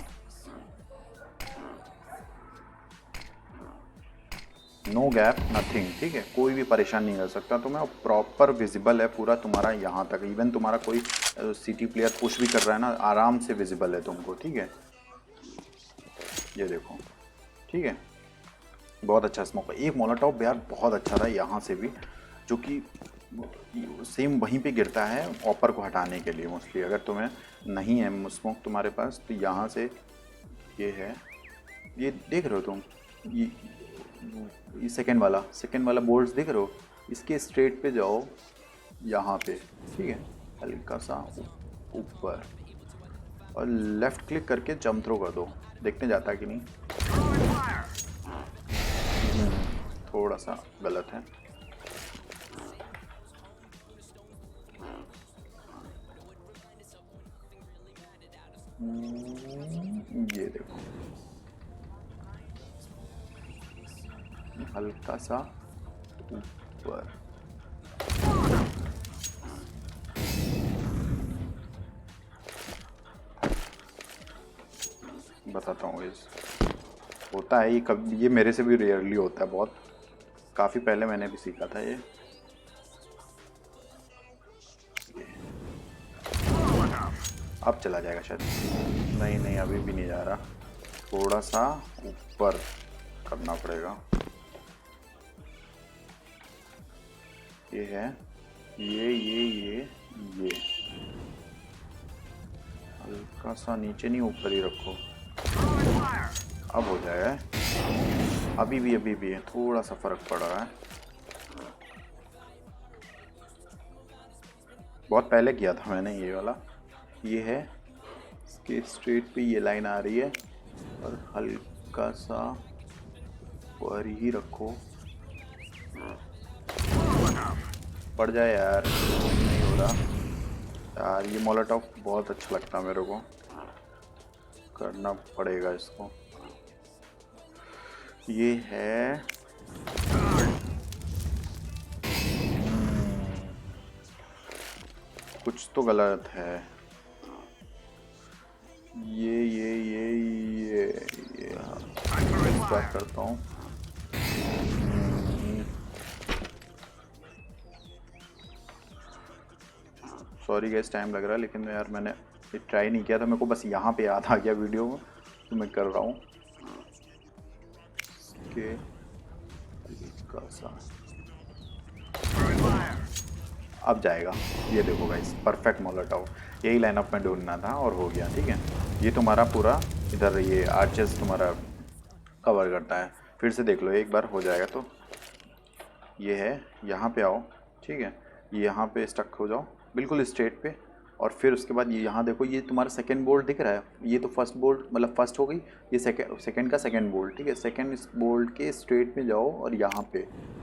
नो गैप नथिंग। ठीक है, कोई भी परेशान नहीं कर सकता तुम्हें, और प्रॉपर विजिबल है पूरा तुम्हारा यहाँ तक। इवन तुम्हारा कोई सिटी प्लेयर पुश भी कर रहा है ना, आराम से विजिबल है तुमको। ठीक है, ये देखो। ठीक है, बहुत अच्छा स्मोक है। एक मोलोटॉप यार बहुत अच्छा था यहाँ से भी, जो कि सेम वहीं पे गिरता है ऑपर को हटाने के लिए मोस्टली। अगर तुम्हें नहीं है स्मोक तुम्हारे पास तो यहाँ से, ये है, ये देख रहे हो तुम, ये सेकंड वाला बोल्ट्स दिख रहे हो, इसके स्ट्रेट पे जाओ यहाँ पे। ठीक है, हल्का सा ऊपर और लेफ्ट क्लिक करके जंप थ्रो कर दो, देखने जाता है कि नहीं। थोड़ा सा गलत है। ये देखो, हल्का सा ऊपर। बताता हूँ, इस होता है ये, कभी ये मेरे से भी रेयरली होता है, बहुत काफ़ी पहले मैंने भी सीखा था ये। अब चला जाएगा शायद, नहीं अभी भी नहीं जा रहा, थोड़ा सा ऊपर करना पड़ेगा। ये है, ये हल्का सा नीचे नहीं, ऊपर ही रखो। अब हो जाएगा, अभी भी है, थोड़ा सा फर्क पड़ रहा है। बहुत पहले किया था मैंने ये वाला। ये है, इसके स्ट्रेट पे ये लाइन आ रही है और हल्का सा ऊपर ही रखो। पड़ जाए यार, नहीं हो रहा यार। ये मोलोटॉव बहुत अच्छा लगता है मेरे को, करना पड़ेगा इसको। ये है, कुछ तो गलत है। ये स्टार्ट करता हूँ। सॉरी गैस, टाइम लग रहा है, लेकिन यार मैंने ट्राई नहीं किया था, मेरे को बस यहाँ पे याद आ गया वीडियो में, तो मैं कर रहा हूँ। इसके अब जाएगा, ये देखो गाइस, परफेक्ट मोलोटॉव। यही लाइनअप में ढूंढना था और हो गया। ठीक है, ये तुम्हारा पूरा इधर ये आर्चेस तुम्हारा कवर करता है। फिर से देख लो एक बार, हो जाएगा। तो ये है, यहाँ पे आओ। ठीक है, ये यहाँ पे स्टक हो जाओ बिल्कुल स्ट्रेट पे, और फिर उसके बाद ये यहाँ देखो, ये तुम्हारा सेकंड बोल्ट दिख रहा है। ये तो फर्स्ट बोल्ट मतलब फर्स्ट हो गई, ये सेकंड का सेकंड बोल्ट। ठीक है, सेकंड बोल्ट के स्ट्रेट में जाओ और यहाँ पे,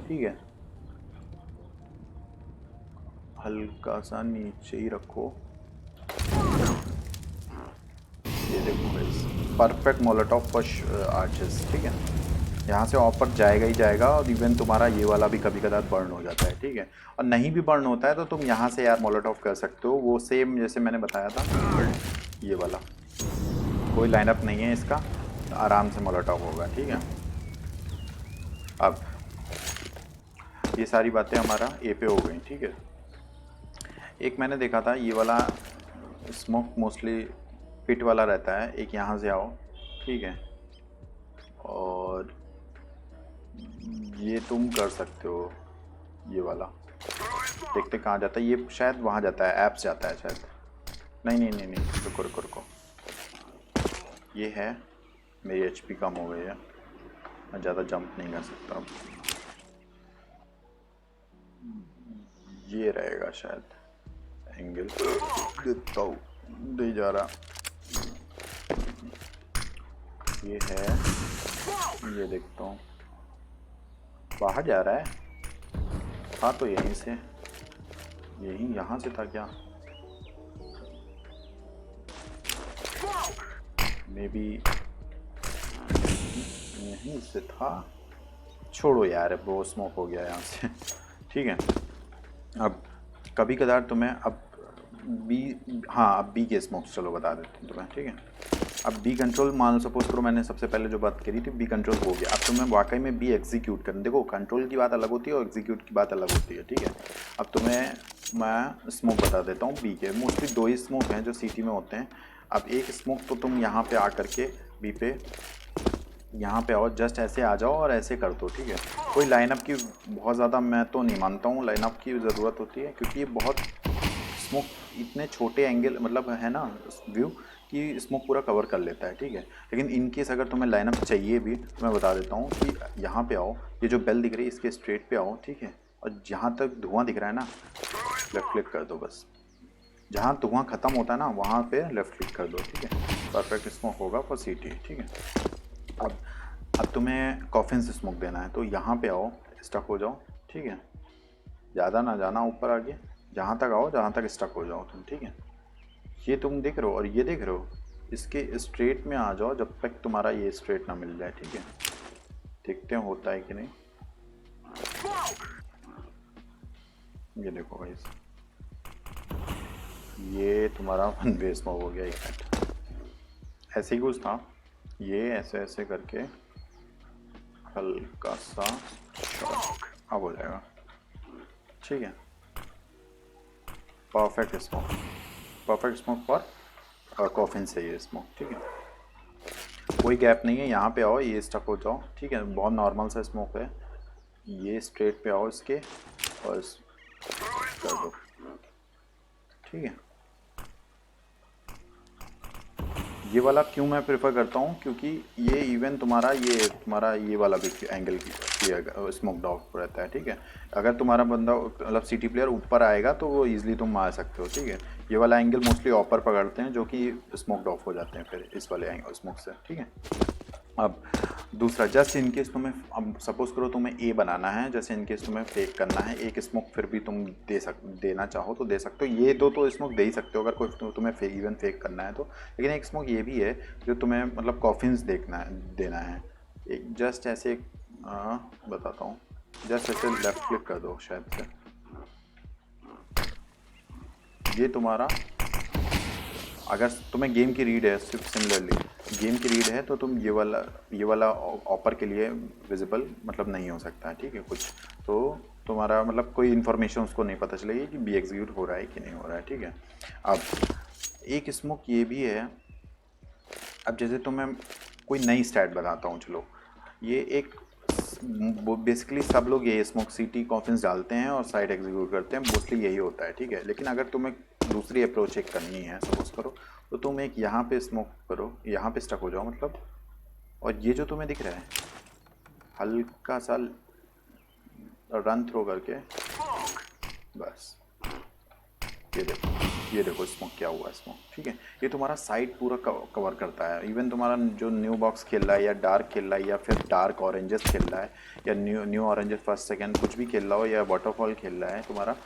ठीक है, हल्का सा नीचे ही रखो। ये देखो guys, perfect Molotov first arches. ठीक है, यहाँ से ऑपर जाएगा ही जाएगा, और इवन तुम्हारा ये वाला भी कभी कदार बर्न हो जाता है। ठीक है, और नहीं भी बर्न होता है तो तुम यहाँ से यार मोलोटॉव कर सकते हो, वो सेम जैसे मैंने बताया था। ये वाला कोई लाइनअप नहीं है इसका, आराम से मोलोटॉव होगा। ठीक है, अब ये सारी बातें हमारा ए पे हो गई। ठीक है, एक मैंने देखा था ये वाला स्मोक मोस्टली पिट वाला रहता है। एक यहाँ से आओ, ठीक है, और ये तुम कर सकते हो। ये वाला देखते कहाँ जाता है, ये शायद वहाँ जाता है, ऐप्स जाता है शायद। नहीं, रुको। ये है, मेरी एचपी कम हो गई है, मैं ज़्यादा जंप नहीं कर सकता। ये रहेगा शायद एंगल, देखता हूँ। दे जा रहा, ये है, ये देखता हूँ बाहर जा रहा है। हाँ तो यहीं से, यहीं यहाँ से था क्या, मे बी यहीं से था। छोड़ो यार, वो स्मोक हो गया यहाँ से। ठीक है, अब कभी कदार तुम्हें अब बी, हाँ अब बी के स्मोक्स चलो बता देता हूँ तुम्हें। ठीक है, अब बी कंट्रोल मान लो, सपोज करो मैंने सबसे पहले जो बात करी थी बी कंट्रोल हो गया, अब तुम्हें वाकई में बी एग्जीक्यूट करना। देखो कंट्रोल की बात अलग होती है और एग्जीक्यूट की बात अलग होती है। ठीक है, अब तुम्हें मैं स्मोक बता देता हूँ बी के। मोस्टली दो ही स्मोक हैं जो सिटी में होते हैं। अब एक स्मोक तो तुम यहाँ पे आ करके बी पे, यहाँ पे आओ, जस्ट ऐसे आ जाओ और ऐसे कर दो। ठीक है, कोई लाइनअप की बहुत ज़्यादा मैं तो नहीं मानता हूँ लाइनअप की ज़रूरत होती है, क्योंकि ये बहुत स्मोक इतने छोटे एंगल मतलब है ना व्यू कि स्मोक पूरा कवर कर लेता है। ठीक है, लेकिन इन केस अगर तुम्हें लाइनअप चाहिए भी तो मैं बता देता हूँ कि यहाँ पे आओ, ये जो बेल दिख रही है इसके स्ट्रेट पे आओ। ठीक है, और जहाँ तक धुआं दिख रहा है ना, लेफ्ट क्लिक कर दो बस। जहाँ धुआं ख़त्म होता है ना वहाँ पे लेफ्ट क्लिक कर दो। ठीक है, परफेक्ट स्मोक होगा फॉर सिटी। ठीक है, अब तुम्हें कॉफिन से स्मोक देना है तो यहाँ पे आओ, स्टक हो जाओ। ठीक है, ज़्यादा ना जाना ऊपर आगे, जहाँ तक आओ जहाँ तक स्टक हो जाओ तुम। ठीक है, ये तुम देख रहे हो और ये देख रहे हो, इसके स्ट्रेट में आ जाओ जब तक तुम्हारा ये स्ट्रेट ना मिल जाए। ठीक है, देखते हैं होता है कि नहीं। ये देखो भाई, ये तुम्हारा वन वे स्मोक हो गया। एक मिनट, ऐसे ही कुछ था, ये ऐसे ऐसे करके हल्का सा शॉट अब हो जाएगा। ठीक है, perfect smoke, perfect smoke for coffin से ये स्मोक। ठीक है, कोई गैप नहीं है, यहाँ पे आओ, ये स्टक हो जाओ। ठीक है, बहुत नॉर्मल सा स्मोक है, ये स्ट्रेट पे आओ इसके और कर दो। ठीक है, ये वाला क्यों मैं प्रेफर करता हूँ, क्योंकि ये इवन तुम्हारा ये वाला भी एंगल की स्मोक ऑफ रहता है। ठीक है, अगर तुम्हारा बंदा मतलब सिटी प्लेयर ऊपर आएगा तो वो इजीली तुम मार सकते हो। ठीक है, ये वाला एंगल मोस्टली ऑपर पकड़ते हैं जो कि स्मोक ऑफ हो जाते हैं फिर इस वाले एंगल स्मोक से। ठीक है, अब दूसरा, जस्ट इन केस तुम्हें, अब सपोज करो तुम्हें ए बनाना है, जैसे इन केस तुम्हें फेक करना है एक स्मोक, फिर भी तुम देना चाहो तो दे सकते हो। ये दो तो स्मोक दे ही सकते हो अगर कोई तुम्हें इवन फेक करना है तो। लेकिन एक स्मोक ये भी है जो तुम्हें मतलब कॉफिन्स देना है। एक जस्ट ऐसे बताता हूँ, जस्ट ऐसे लेफ्ट क्लिक कर दो शायद से, ये तुम्हारा अगर तुम्हें गेम की रीड है, सिर्फ सिमिलरली गेम की रीड है तो तुम ये वाला ऑपर के लिए विजिबल मतलब नहीं हो सकता है। ठीक है, कुछ तो तुम्हारा मतलब कोई इन्फॉर्मेशन उसको नहीं पता चलेगी कि बी एग्जीक्यूट हो रहा है कि नहीं हो रहा है। ठीक है, अब एक स्मोक ये भी है, अब जैसे तुम्हें कोई नई स्टैट बताता हूँ, चलो ये एक बेसिकली सब लोग ये स्मोक सिटी कॉफिन्स डालते हैं और साइड एग्जीक्यूट करते हैं, मोस्टली यही होता है। ठीक है, लेकिन अगर तुम्हें दूसरी अप्रोच एक करनी है, सपोज करो तो तुम एक यहाँ पे स्मोक करो, यहाँ पे स्टक हो जाओ मतलब, और ये जो तुम्हें दिख रहा है हल्का सा रन थ्रो करके बस, ये देखो स्मोक क्या हुआ स्मोक। ठीक है, ये तुम्हारा साइड पूरा कवर करता है। इवन तुम्हारा जो न्यू बॉक्स खेल रहा है या डार्क खेल रहा है या फिर डार्क ऑरेंजेस खेल रहा है या न्यू ऑरेंजेस फर्स्ट सेकंड कुछ भी खेल रहा हो या वाटरफॉल खेल रहा है तुम्हारा,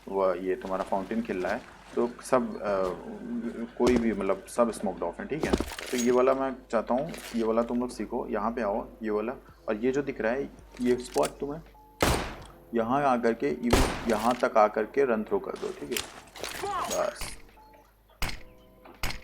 वह ये तुम्हारा फाउंटेन खेल रहा है, तो सब कोई भी मतलब सब स्मोक्ड ऑफ है। ठीक है, तो ये वाला मैं चाहता हूँ, ये वाला तुम लोग सीखो, यहाँ पे आओ ये वाला, और ये जो दिख रहा है ये स्पॉट तुम्हें यहाँ आकर के इवन यहाँ तक आकर के रन थ्रो कर दो। ठीक है, बस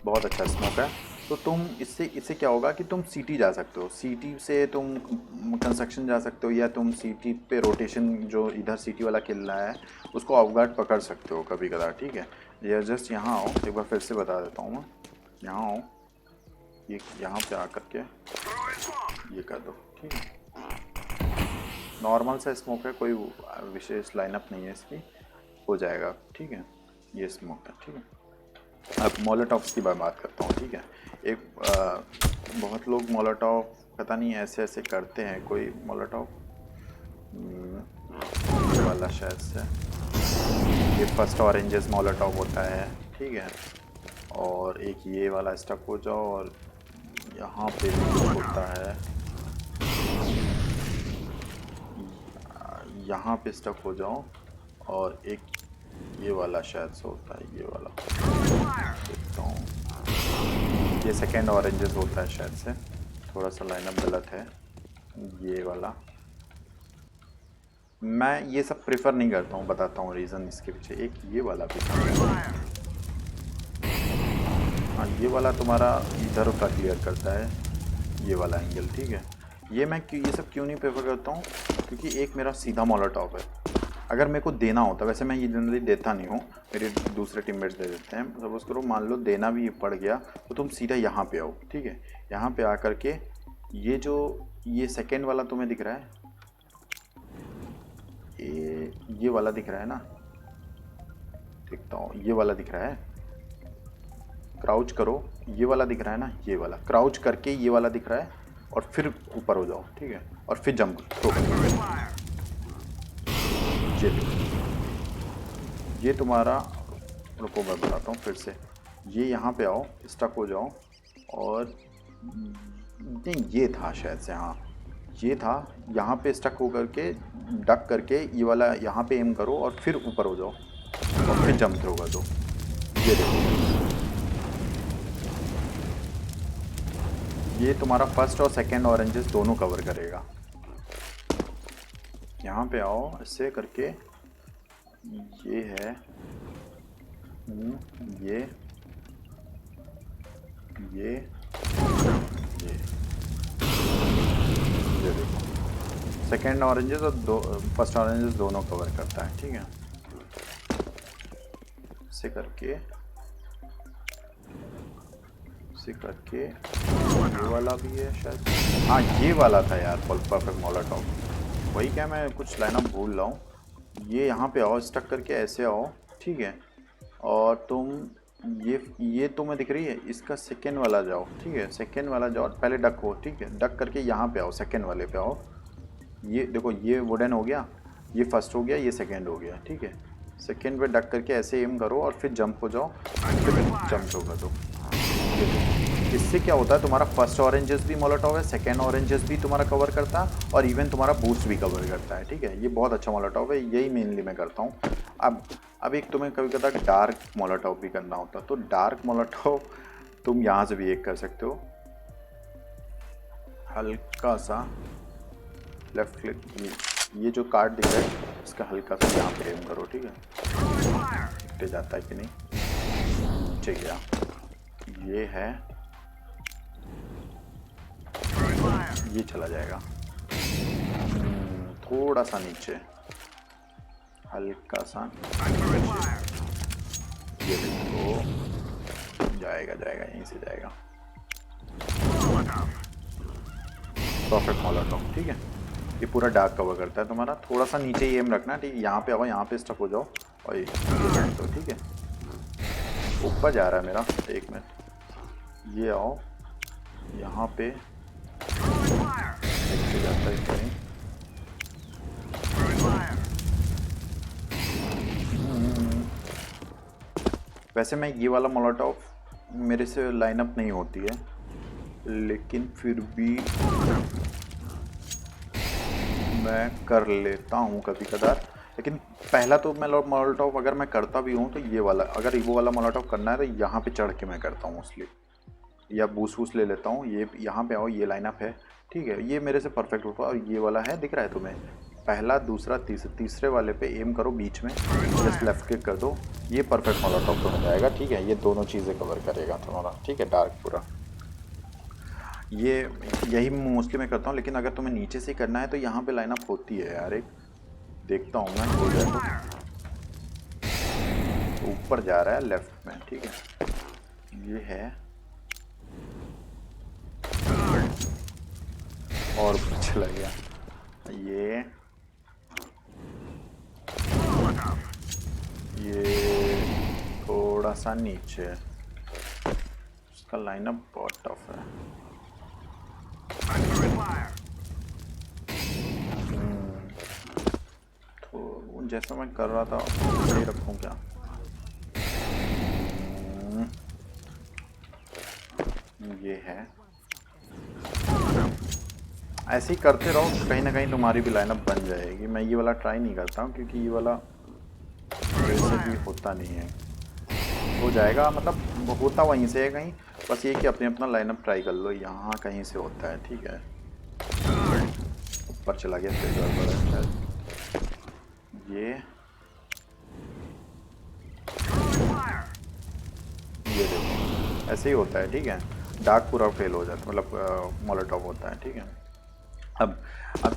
बहुत अच्छा स्मोक है। तो तुम इससे क्या होगा कि तुम सीटी जा सकते हो, सीटी से तुम कंस्ट्रक्शन जा सकते हो, या तुम सीटी पे रोटेशन जो इधर सीटी वाला खेल रहा है उसको ऑफ गार्ड पकड़ सकते हो कभी कदार। ठीक है, या जस्ट यहाँ आओ, एक बार फिर से बता देता हूँ मैं, यहाँ आओ, ये यहाँ पे आकर के ये कर दो। ठीक है, नॉर्मल सा स्मोक है, कोई विशेष लाइनअप नहीं है इसकी, हो जाएगा। ठीक है, ये स्मोक है। ठीक है, अब मोलोटॉव्स की बात करता हूँ। ठीक है, एक बहुत लोग मोलोटॉव पता नहीं ऐसे ऐसे करते हैं, कोई मोलोटॉव ये वाला शायद से, ये फर्स्ट ऑरेंजेस मोलोटॉव होता है। ठीक है, और एक ये वाला स्टक हो जाओ और यहाँ पे भी कुछ होता है, यहाँ पे स्टक हो जाओ और एक ये वाला शायद से होता है, ये वाला देखता हूँ, ये सेकेंड ऑरेंजेस होता है शायद से, थोड़ा सा लाइनअप गलत है। ये वाला मैं ये सब प्रेफर नहीं करता हूँ, बताता हूँ रीज़न इसके पीछे। एक ये वाला भी था, हाँ ये वाला तुम्हारा इधर का क्लियर करता है, ये वाला एंगल, ठीक है। ये मैं ये सब क्यों नहीं प्रेफर करता हूँ, क्योंकि एक मेरा सीधा मोलोटॉप है, अगर मेरे को देना होता, वैसे मैं ये जनरली देता नहीं हूँ, मेरे दूसरे टीममेट्स दे देते हैं। सपोज करो मान लो देना भी पड़ गया तो तुम सीधा यहाँ पे आओ, ठीक है। यहाँ पे आकर के ये जो ये सेकेंड वाला तुम्हें दिख रहा है, ये वाला दिख रहा है ना, देखता हूँ, ये वाला दिख रहा है, क्राउच करो, ये वाला दिख रहा है ना, ये वाला क्राउच करके ये वाला दिख रहा है और फिर ऊपर हो जाओ, ठीक है, और फिर जंप थ्रो करो। ये तुम्हारा, रुको मैं बताता हूँ फिर से, ये यहाँ पे आओ, स्टक हो जाओ और नहीं ये था शायद से, हाँ ये था, यहाँ पे स्टक हो करके डक करके ये वाला यहाँ पे एम करो और फिर ऊपर हो जाओ और फिर जंप थ्रो कर दो। ये देखो, ये तुम्हारा फर्स्ट और सेकंड ऑरेंजेस दोनों कवर करेगा। यहाँ पे आओ, ऐसे करके ये है, ये देखो, सेकेंड ऑरेंजेस और फर्स्ट ऑरेंजेस दोनों कवर करता है, ठीक है। इसे करके ये वाला भी है शायद, हाँ ये वाला था यार, परफेक्ट मोलोटॉप, वही क्या, मैं कुछ लाइनअप भूल रहा हूँ। ये यहाँ पे आओ, स्टक करके ऐसे आओ, ठीक है, और तुम ये तुम्हें दिख रही है, इसका सेकेंड वाला जाओ, ठीक है, सेकेंड वाला जाओ, पहले डक हो, ठीक है, डक करके यहाँ पे आओ, सेकेंड वाले पे आओ, ये देखो ये वुडन हो गया, ये फर्स्ट हो गया, ये सेकेंड हो गया, ठीक है। सेकेंड पे डक करके ऐसे एम करो और फिर जंप हो जाओ, फिर जंप होगा दो। इससे क्या होता है, तुम्हारा फर्स्ट ऑरेंजेस भी मोलोटॉप है, सेकेंड ऑरेंजेस भी तुम्हारा कवर करता है और इवन तुम्हारा बूस्ट भी कवर करता है, ठीक है। ये बहुत अच्छा मोलोटॉप है, यही मेनली मैं करता हूँ। अब एक तुम्हें कभी कभी डार्क मोलोटॉप भी करना होता है, तो डार्क मोलोटॉप तुम यहाँ से भी एक कर सकते हो, हल्का सा लेफ्ट क्लिक, ये जो कार्ड दिख रहा है इसका हल्का सा यहाँ पे एम करो, ठीक है, टिक जाता है कि नहीं, ठीक है, ये है, ये चला जाएगा थोड़ा सा नीचे, हल्का सा, ये देखो जाएगा यहीं से जाएगा, परफेक्ट मोलोटॉप, ठीक है। ये पूरा डार्क कवर करता है तुम्हारा, थोड़ा सा नीचे ही एम रखना, ठीक है, यहाँ पे आओ, यहाँ पे स्टक हो जाओ और ये तो ठीक है, ऊपर जा रहा है मेरा, एक मिनट, ये आओ यहाँ पे जाता है कहीं, वैसे मैं ये वाला मोलोटॉप मेरे से लाइनअप नहीं होती है, लेकिन फिर भी मैं कर लेता हूँ कभी कदार। लेकिन पहला तो मैं मोलोटॉप अगर मैं करता भी हूँ तो ये वाला, अगर वो वाला मोलोटॉप करना है तो यहाँ पे चढ़ के मैं करता हूँ मोस्टली, या बूस्ट वूस्ट ले लेता हूँ। ये यहाँ पे आओ, ये लाइनअप है, ठीक है, ये मेरे से परफेक्ट होता है। और ये वाला है, दिख रहा है तुम्हें, पहला दूसरा तीसरे वाले पे एम करो, बीच में जस्ट लेफ्ट क्लिक कर दो, ये परफेक्ट मोलोटॉप तो हो जाएगा, ठीक है। ये दोनों चीज़ें कवर करेगा तुम्हारा, ठीक है, डार्क पूरा। ये यही मोस्टली मैं करता हूँ, लेकिन अगर तुम्हें नीचे से करना है तो यहाँ पे लाइनअप होती है यार, एक देखता हूँ मैं, हो जाए तो ऊपर जा रहा है लेफ्ट में, ठीक है, ये है और चला गया, ये थोड़ा सा नीचे है, उसका लाइनअप बहुत टफ है। तो जैसा मैं कर रहा था सही रखूँ क्या, ये है, ऐसे ही करते रहो, कहीं ना कहीं तुम्हारी भी लाइनअप बन जाएगी। मैं ये वाला ट्राई नहीं करता हूँ क्योंकि ये वाला वैसे भी होता नहीं है, हो जाएगा मतलब होता वहीं से है कहीं, बस ये कि अपने अपना लाइनअप ट्राई कर लो, यहाँ कहीं से होता है। ठीक है, ऊपर चला गया फिर गड़बड़ है। ये देखो ऐसे ही होता है। ठीक है, डार्क पूरा फेल हो जाता है, मतलब मोलोटॉप होता है। ठीक है, अब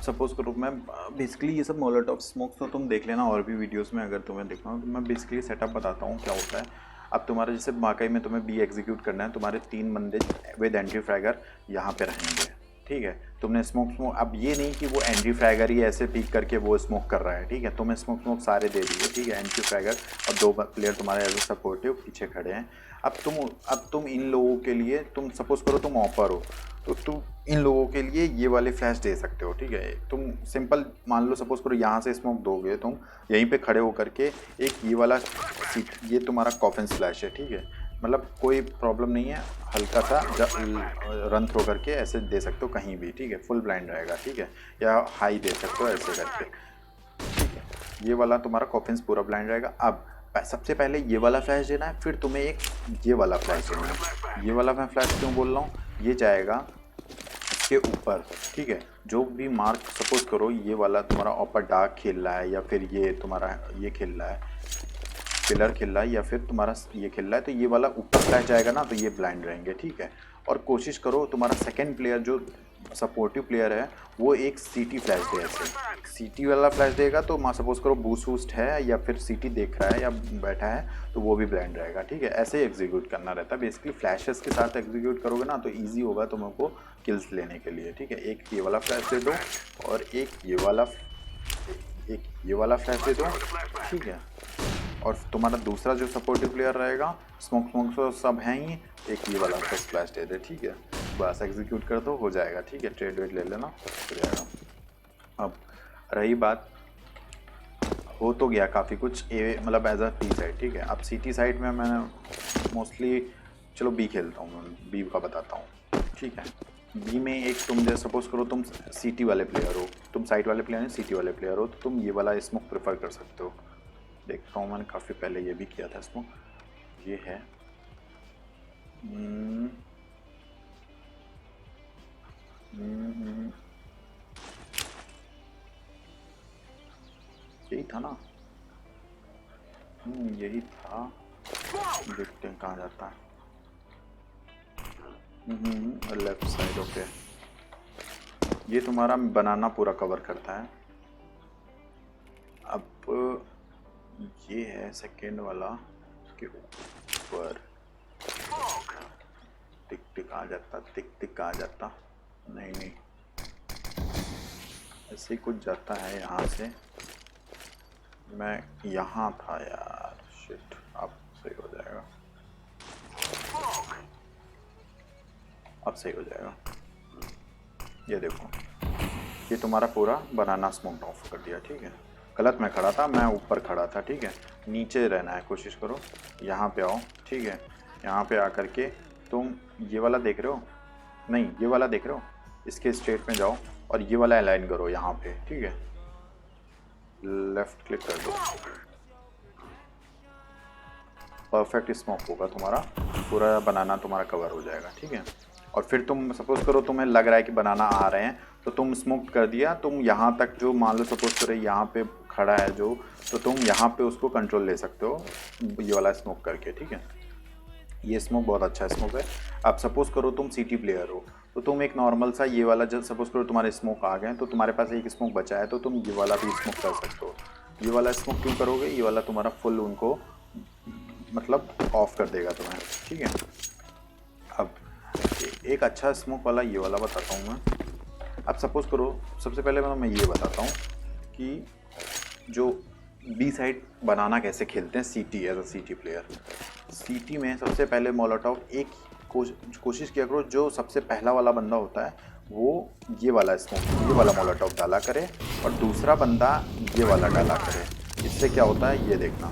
सपोज करो मैं बेसिकली ये सब मोलोटॉप स्मोक्स तो तुम देख लेना और भी वीडियोस में अगर तुम्हें देखना हो, तो मैं बेसिकली सेटअप बताता हूँ क्या होता है। अब तुम्हारे जैसे वाकई में तुम्हें बी एग्जीक्यूट करना है, तुम्हारे 3 बंदे विद एंटी फ्रैगर यहाँ पे रहेंगे। ठीक है, तुमने स्मोक अब ये नहीं कि वो एंटी फ्रैगर ही ऐसे पीक करके वो स्मोक कर रहा है। ठीक है, तुम्हें स्मोक सारे दे दिए। ठीक है, एंटी फ्रैगर और 2 प्लेयर तुम्हारे एज ए सपोर्टिव पीछे खड़े हैं। अब तुम इन लोगों के लिए, तुम सपोज करो तुम ऑफर हो, तो तुम इन लोगों के लिए ये वाले फ्लैश दे सकते हो। ठीक है, तुम सिंपल मान लो सपोज करो यहाँ से स्मोक दोगे तुम, यहीं पे खड़े होकर के एक ये वाला ये तुम्हारा कॉफिन स्लैश है। ठीक है, मतलब कोई प्रॉब्लम नहीं है, हल्का सा रन थ्रो करके ऐसे दे सकते हो कहीं भी। ठीक है, फुल ब्लाइंड रहेगा। ठीक है, या हाई दे सकते हो ऐसे करके। ठीक है, ये वाला तुम्हारा कॉफिन्स पूरा ब्लाइंड रहेगा। अब सबसे पहले ये वाला फ्लैश देना है, फिर तुम्हें एक ये वाला फ्लैश देना है। ये वाला मैं फ्लैश क्यों बोल रहा हूँ, ये जाएगा इसके ऊपर। ठीक है, जो भी मार्क सपोज करो ये वाला तुम्हारा ऊपर डार्क खेल रहा है, या फिर ये तुम्हारा ये खेल रहा है पिलर खेल रहा है, या फिर तुम्हारा ये खेल रहा है, तो ये वाला ऊपर फ्लैश जाएगा ना, तो ये ब्लाइंड रहेंगे। ठीक है, और कोशिश करो तुम्हारा सेकंड प्लेयर जो सपोर्टिव प्लेयर है वो एक सीटी फ्लैश दे। ऐसे सीटी वाला फ्लैश देगा तो मान सपोज करो बूस्ट वूस्ट है या फिर सीटी देख रहा है या बैठा है, तो वो भी ब्लाइंड रहेगा। ठीक है, ऐसे ही एग्जीक्यूट करना रहता है बेसिकली। फ्लैशेस के साथ एग्जीक्यूट करोगे ना तो ईजी होगा तुमको किल्स लेने के लिए। ठीक है, एक ये वाला फ्लैश दे दो और एक ये वाला फ्लैश दे दो। ठीक है, और तुम्हारा दूसरा जो सपोर्टिव प्लेयर रहेगा स्मोक तो सब हैं ही, एक ये वाला फर्स्ट फ्लैश दे दे। ठीक है, बस एग्जीक्यूट कर दो, हो जाएगा। ठीक है, ट्रेड वेट ले लेना, हो जाएगा। अब रही बात, हो तो गया काफ़ी कुछ ए मतलब एज अ टी साइड। ठीक है, अब सी टी साइड में मैंने मोस्टली चलो बी खेलता हूँ, मैं बी का बताता हूँ। ठीक है, बी में एक तुम जैसे सपोज करो तुम सी टी वाले प्लेयर हो, तुम साइड वाले प्लेयर नहीं सी टी वाले प्लेयर हो, तो तुम ये वाला स्मोक प्रेफर कर सकते हो। देखता हूँ, मैंने काफ़ी पहले ये भी किया था स्मोक। ये है यही था ना, यही था। देखते हैं कहाँ जाता है। Left side, okay. ये तुम्हारा बनाना पूरा कवर करता है। अब ये है सेकेंड वाला, उसके ऊपर टिक टिक आ जाता, टिक टिक आ जाता, नहीं ऐसे ही कुछ जाता है यहाँ से। मैं यहाँ था यार, शिट। अब सही हो जाएगा, अब सही हो जाएगा। ये देखो, ये तुम्हारा पूरा बनाना स्मोक ऑफ कर दिया। ठीक है, गलत मैं खड़ा था, मैं ऊपर खड़ा था। ठीक है, नीचे रहना है, कोशिश करो यहाँ पे आओ। ठीक है, यहाँ पे आकर के तुम ये वाला देख रहे हो, नहीं ये वाला देख रहे हो, इसके स्ट्रेट में जाओ और ये वाला अलाइन करो यहाँ पे। ठीक है, लेफ्ट क्लिक कर दो, परफेक्ट स्मोक होगा तुम्हारा, पूरा बनाना तुम्हारा कवर हो जाएगा। ठीक है, और फिर तुम सपोज करो तुम्हें लग रहा है कि बनाना आ रहे हैं, तो तुम स्मोक कर दिया, तुम यहाँ तक जो मान लो सपोज करो यहाँ पे खड़ा है जो, तो तुम यहाँ पे उसको कंट्रोल ले सकते हो ये वाला स्मोक करके। ठीक है, ये स्मोक बहुत अच्छा स्मोक है। अब सपोज करो तुम सीटी प्लेयर हो, तो तुम एक नॉर्मल सा ये वाला, जब सपोज करो तुम्हारे स्मोक आ गए तो तुम्हारे पास एक स्मोक बचा है, तो तुम ये वाला भी स्मोक कर सकते हो। ये वाला स्मोक क्यों करोगे, ये वाला तुम्हारा फुल उनको मतलब ऑफ कर देगा तुम्हें। ठीक है, अब एक अच्छा स्मोक वाला ये वाला बताता हूँ मैं। अब सपोज करो, सबसे पहले मैं ये बताता हूँ कि जो बी साइड बनाना कैसे खेलते हैं सीटी एज अ सीटी प्लेयर। सीटी में सबसे पहले मोलोटॉव एक कोशिश किया करो, जो सबसे पहला वाला बंदा होता है वो ये वाला स्मोक, ये वाला मोलोटॉव डाला करे और दूसरा बंदा ये वाला डाला करे। इससे क्या होता है ये देखना।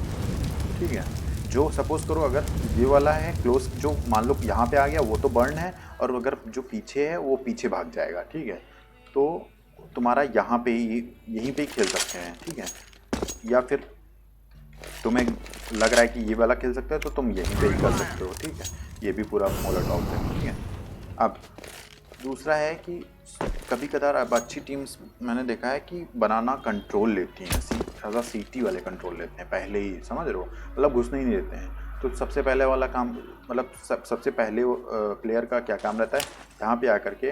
ठीक है, जो सपोज करो अगर ये वाला है क्लोज, जो मान लो यहाँ पे आ गया वो तो बर्न है, और अगर जो पीछे है वो पीछे भाग जाएगा, ठीक है। तो तुम्हारा यहाँ पे ही यहीं पे ही खेल सकते हैं, ठीक है। या फिर तुम्हें लग रहा है कि ये वाला खेल सकते हो तो तुम यहीं पे ही कर सकते हो, ठीक है। ये भी पूरा मोलोटॉप है, ठीक है। अब दूसरा है कि कभी कदार अब अच्छी टीम्स मैंने देखा है कि बनाना कंट्रोल लेती हैं, ज़्यादा सीटी वाले कंट्रोल लेते हैं पहले ही, समझ रहे हो, मतलब घुसने ही नहीं देते हैं। तो सबसे पहले वाला काम, मतलब सबसे पहले प्लेयर का क्या काम रहता है, यहाँ पे आकर के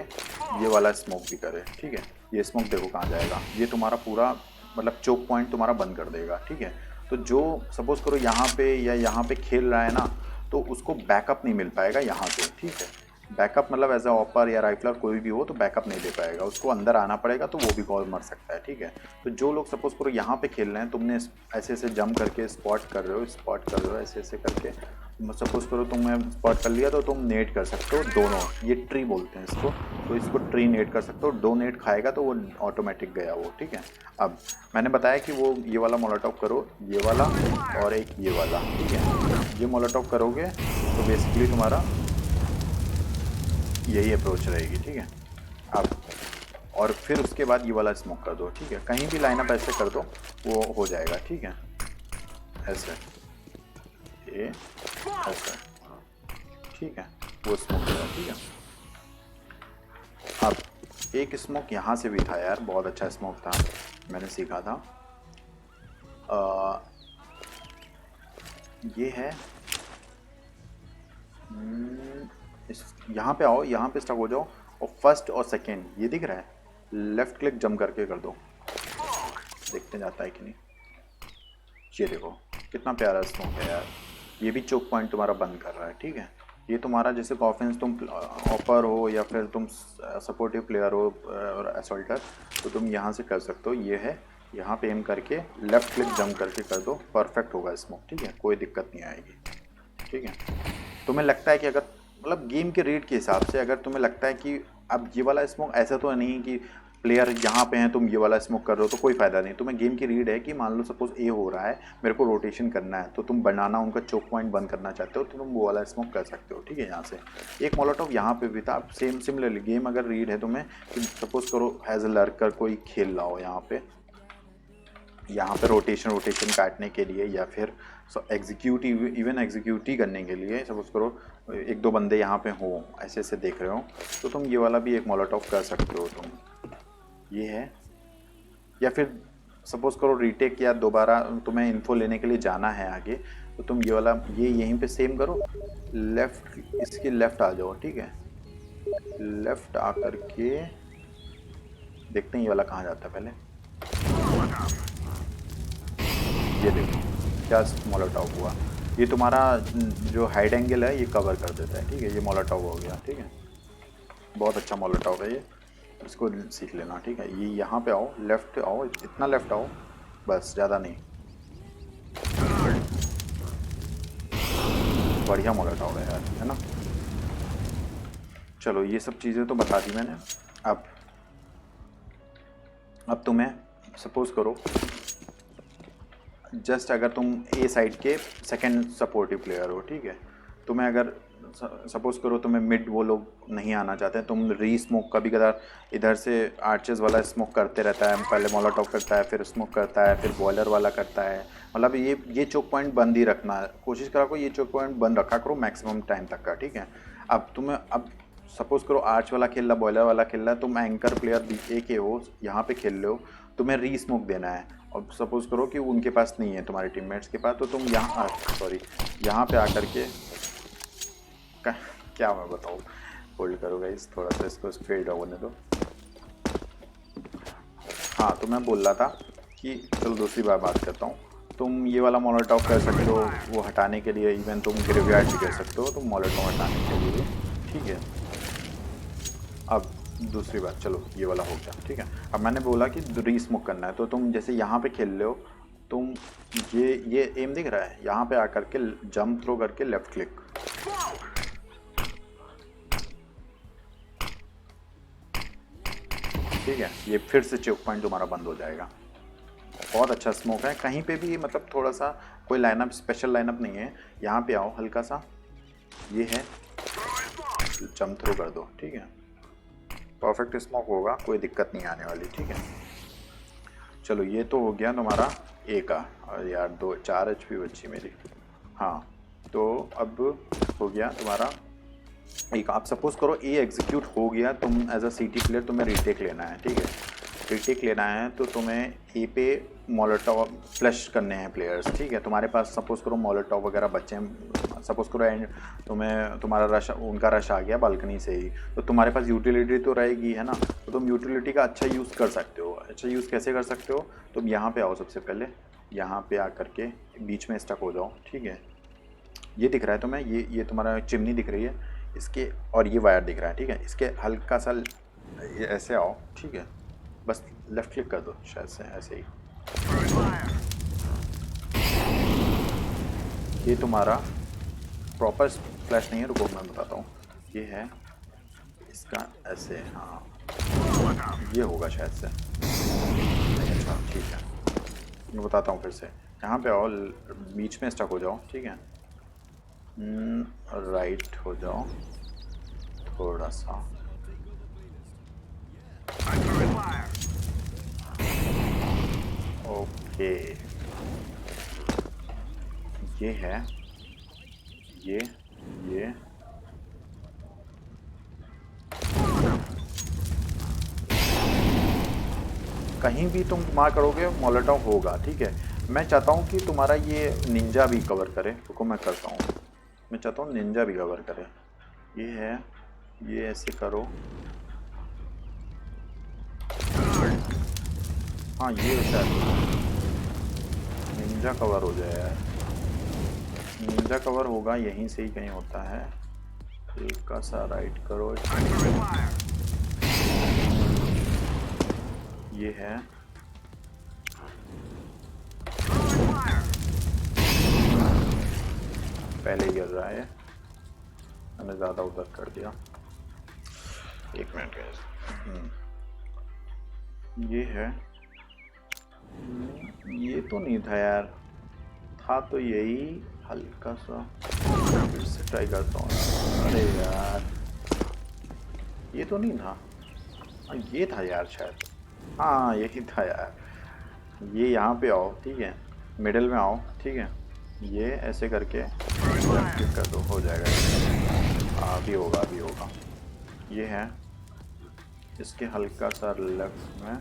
ये वाला स्मोक भी करे, ठीक है। ये स्मोक देखो कहाँ जाएगा, ये तुम्हारा पूरा मतलब चोक पॉइंट तुम्हारा बंद कर देगा, ठीक है। तो जो सपोज करो यहाँ पे या यहाँ पे खेल रहा है ना, तो उसको बैकअप नहीं मिल पाएगा यहाँ से, ठीक है। बैकअप मतलब एज अ ऑपर या राइफलर कोई भी हो तो बैकअप नहीं दे पाएगा, उसको अंदर आना पड़ेगा, तो वो भी कॉल मर सकता है, ठीक है। तो जो लोग सपोज करो यहाँ पे खेल रहे हैं, तुमने ऐसे ऐसे जंप करके स्पॉट कर रहे हो ऐसे ऐसे करके, सपोज करो तुमने स्पॉट कर लिया तो तुम नेट कर सकते हो दोनों, ये ट्री बोलते हैं इसको, तो इसको ट्री नेट कर सकते हो, 2 नेट खाएगा तो वो ऑटोमेटिक गया वो, ठीक है। अब मैंने बताया कि वो ये वाला मोलोटॉप करो, ये वाला और एक ये वाला, ठीक है। ये मोलोटॉप करोगे तो बेसिकली तुम्हारा यही अप्रोच रहेगी, ठीक है। अब और फिर उसके बाद ये वाला स्मोक कर दो, ठीक है। कहीं भी लाइनअप ऐसे कर दो वो हो जाएगा, ठीक है। ऐसे ये ऐसे, ठीक है, वो स्मोक करो, ठीक है। अब एक स्मोक यहाँ से भी था यार, बहुत अच्छा स्मोक था, मैंने सीखा था। ये है यहाँ पे आओ, यहाँ पे स्टक हो जाओ, और फर्स्ट और सेकेंड ये दिख रहा है, लेफ्ट क्लिक जंप करके कर दो, देखते जाता है कि नहीं। ये देखो कितना प्यारा स्मोक है यार, ये भी चोक पॉइंट तुम्हारा बंद कर रहा है, ठीक है। ये तुम्हारा जैसे ऑफेंस तुम ऑपर हो या फिर तुम सपोर्टिव प्लेयर हो और असॉल्टर, तो तुम यहाँ से कर सकते हो। ये है, यहाँ पे एम करके लेफ्ट क्लिक जंप करके कर दो, परफेक्ट होगा स्मोक, ठीक है, कोई दिक्कत नहीं आएगी, ठीक है। तुम्हें लगता है कि अगर मतलब गेम के रेट के हिसाब से अगर तुम्हें लगता है कि अब ये वाला स्मोक, ऐसा तो नहीं कि प्लेयर यहाँ पे हैं तुम ये वाला स्मोक कर रहे हो तो कोई फ़ायदा नहीं। तुम्हें गेम की रीड है कि मान लो सपोज ए हो रहा है, मेरे को रोटेशन करना है, तो तुम बनाना उनका चोक पॉइंट बंद करना चाहते हो तो तुम वो वाला स्मोक कर सकते हो, ठीक है। यहाँ से एक मोलोटॉप यहाँ पे भी था। अब सिमिलरली गेम अगर रीड है तुम्हें कि सपोज करो एज अ लर्कर कोई खेल रहा हो यहाँ पे रोटेशन काटने के लिए, या फिर एग्जीक्यूट इवन एग्जीक्यूट ही करने के लिए, सपोज करो 1-2 बंदे यहाँ पे हो, ऐसे ऐसे देख रहे हो, तो तुम ये वाला भी एक मोलोटॉप कर सकते हो तुम, ये है। या फिर सपोज करो रीटेक या दोबारा तुम्हें इन्फो लेने के लिए जाना है आगे, तो तुम ये वाला ये यहीं पे सेम करो, लेफ़्ट इसके लेफ़्ट आ जाओ, ठीक है। लेफ़्ट आकर के देखते हैं ये वाला कहाँ जाता है पहले। ये देखो क्या मोलोटॉप हुआ, ये तुम्हारा जो हाइड एंगल है ये कवर कर देता है, ठीक है। ये मोलोटॉप हो गया, ठीक है, बहुत अच्छा मोलोटॉप है ये, इसको सीख लेना, ठीक है। ये यहाँ पे आओ, लेफ़्ट आओ, इतना लेफ़्ट आओ बस, ज़्यादा नहीं, बढ़िया मोलोटॉप है यार, है ना। चलो ये सब चीज़ें तो बता दी मैंने। अब तुम्हें सपोज करो जस्ट अगर तुम ए साइड के सेकंड सपोर्टिव प्लेयर हो, ठीक है, तुम्हें अगर सपोज करो तुम्हें मिड वो लोग नहीं आना चाहते, तुम री स्मोक कभी कदार इधर से आर्चेस वाला स्मोक करते रहता है, पहले मोलोटॉप करता है, फिर स्मोक करता है, फिर बॉयलर वाला करता है, मतलब ये चोक पॉइंट बंद ही रखना, कोशिश करा करो ये चोक पॉइंट बंद रखा करो मैक्सिमम टाइम तक का, ठीक है। अब सपोज करो आर्च वाला खेल रहा, बॉयलर वाला खेल रहा है, तुम एंकर प्लेयर ए के हो, यहाँ पे खेल रहे हो, तुम्हें री स्मोक देना है, और सपोज करो कि उनके पास नहीं है तुम्हारे टीममेट्स के पास, तो तुम यहाँ पे आकर के क्या मैं बताऊँ, होल्ड करो गाइस, थोड़ा सा इसको फेड होने दो। हाँ, तो मैं बोल रहा था कि चलो दूसरी बार बात करता हूँ। तुम ये वाला मोलोटॉप कर सकते हो वो हटाने के लिए, इवन तुम ग्रेवयार्ड भी कर सकते हो तुम मोलोटॉप हटाने के लिए, ठीक है। अब दूसरी बात, चलो ये वाला हो गया, ठीक है। अब मैंने बोला कि री स्मोक करना है, तो तुम जैसे यहाँ पे खेल रहे हो, तुम ये एम दिख रहा है, यहाँ पे आकर के जंप थ्रो करके लेफ्ट क्लिक, ठीक है। ये फिर से चोक पॉइंट तुम्हारा बंद हो जाएगा। बहुत अच्छा स्मोक है, कहीं पे भी मतलब थोड़ा सा कोई लाइनअप स्पेशल लाइनअप नहीं है। यहाँ पे आओ हल्का सा, ये है, जंप थ्रो कर दो, ठीक है। परफेक्ट स्मोक होगा, कोई दिक्कत नहीं आने वाली, ठीक है। चलो ये तो हो गया तुम्हारा ए का, और यार 4 HP बची मेरी। हाँ तो अब हो गया तुम्हारा एक। आप सपोज करो ए एग्जीक्यूट हो गया, तुम एज अ सीटी प्लेयर तुम्हें रीटेक लेना है, ठीक है। रीटेक लेना है तो तुम्हें ए पे मोलोटॉव फ्लश करने हैं प्लेयर्स, ठीक है। तुम्हारे पास सपोज करो मोलोटॉव वगैरह बच्चे हैं, सपोज करो एंड तुम्हारा रश, उनका रश आ गया बालकनी से ही, तो तुम्हारे पास यूटिलिटी तो रहेगी, है ना। तो तुम यूटिलिटी का अच्छा यूज़ कर सकते हो। अच्छा यूज़ कैसे कर सकते हो, तुम यहाँ पे आओ, सबसे पहले यहाँ पे आ करके बीच में स्टक हो जाओ, ठीक है। ये दिख रहा है तुम्हें, ये तुम्हारा चिमनी दिख रही है इसके, और ये वायर दिख रहा है, ठीक है। इसके हल्का सा ये ऐसे आओ, ठीक है। बस लेफ्ट क्लिक कर दो शायद से, ऐसे ही। ये तुम्हारा प्रॉपर फ्लैश नहीं है, रुको मैं बताता हूँ। ये है इसका ऐसे, हाँ ये होगा शायद से, नहीं अच्छा ठीक है, मैं बताता हूँ फिर से। यहाँ पे आओ, बीच में स्टक हो जाओ, ठीक है। राइट हो जाओ थोड़ा सा, ओके। ये है, ये कहीं भी तुम मार करोगे मोलोटॉव होगा, ठीक है। मैं चाहता हूँ कि तुम्हारा ये निंजा भी कवर करे, रुको मैं करता हूँ। मैं चाहता हूँ निंजा भी कवर करे। ये है, ये ऐसे करो, हाँ ये शायद निंजा कवर हो जाए यार। निंजा कवर होगा, यहीं से ही कहीं होता है। एक का सा राइट करो, ये है, पहले गिर रहा है, मैंने ज़्यादा उधर कर दिया। एक मिनट गाइस, ये है, ये तो नहीं था यार, था तो यही, हल्का सा फिर से ट्राई करता हूँ। अरे यार ये तो नहीं था, ये था यार शायद, हाँ यही था यार। ये यहाँ पे आओ, ठीक है, मिडिल में आओ, ठीक है। ये ऐसे करके क्लिक कर दो, हो जाएगा। अभी होगा, अभी होगा। ये है, इसके हल्का सा लेफ्ट में,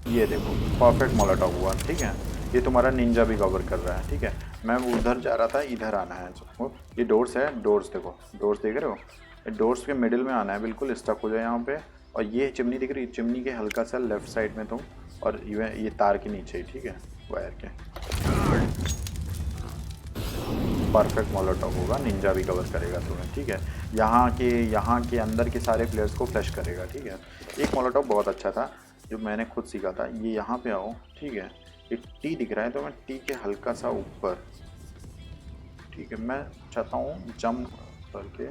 ये देखो परफेक्ट मोलोटॉव हुआ, ठीक है। ये तुम्हारा निंजा भी कवर कर रहा है, ठीक है। मैं उधर जा रहा था, इधर आना है सबको। ये डोर्स है, डोर्स देखो, डोर्स देख रहे हो, ये डोर्स के मिडिल में आना है, बिल्कुल स्टक हो जाए यहाँ पे। और ये चिमनी दिख रही है, चिमनी के हल्का सा लेफ्ट साइड में तुम, और ये तार के नीचे ही, ठीक है, वायर के। परफेक्ट मोलोटॉव होगा, निंजा भी कवर करेगा तुम्हें, ठीक है। यहाँ के अंदर के सारे प्लेयर्स को फ्लश करेगा, ठीक है। एक मोलोटॉव बहुत अच्छा था जो मैंने खुद सीखा था। ये यहाँ पे आओ, ठीक है। ये टी दिख रहा है तो मैं टी के हल्का सा ऊपर, ठीक है, मैं चाहता हूँ जंप करके,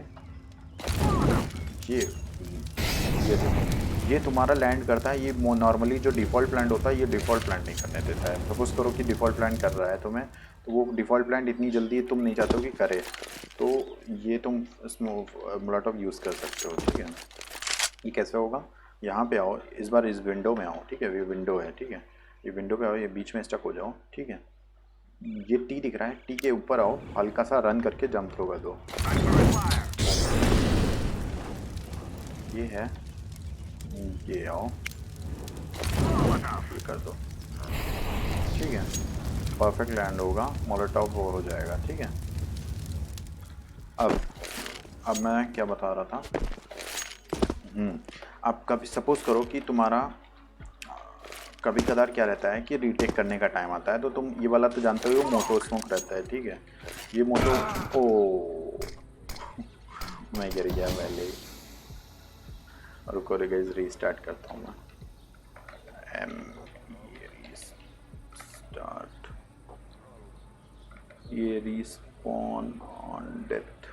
ये देखो, ये तुम्हारा लैंड करता है। ये नॉर्मली जो डिफ़ॉल्ट प्लांट होता है, ये डिफ़ॉल्ट प्लांट नहीं करने देता है। सपोज करो कि डिफ़ॉल्ट प्लांट कर रहा है तुम्हें, तो वो डिफ़ॉल्ट प्लांट इतनी जल्दी तुम नहीं चाहते हो कि करे, तो ये तुम मोलोटॉव यूज़ कर सकते हो, ठीक है। ये कैसे होगा, यहाँ पे आओ, इस बार इस विंडो में आओ, ठीक है। ये विंडो है, ठीक है, ये विंडो पे आओ, ये बीच में स्टक हो जाओ, ठीक है। ये टी दिख रहा है, टी के ऊपर आओ, हल्का सा रन करके जंप थ्रो कर दो। ये है, ये आओ, ये कर दो, ठीक है। परफेक्ट लैंड होगा, मोलोटॉव हो जाएगा, ठीक है। अब मैं क्या बता रहा था, अब कभी सपोज करो कि तुम्हारा कभी कदार क्या रहता है कि रीटेक करने का टाइम आता है, तो तुम ये वाला तो जानते हो, मोटो स्मोक रहता है, ठीक है। ये मोटो, ओ मैं गिर गया पहले ही, रुको रे गाइस, रीस्टार्ट करता हूँ मैं। रीस्टार्ट, ये रिस्पॉन ऑन डेथ,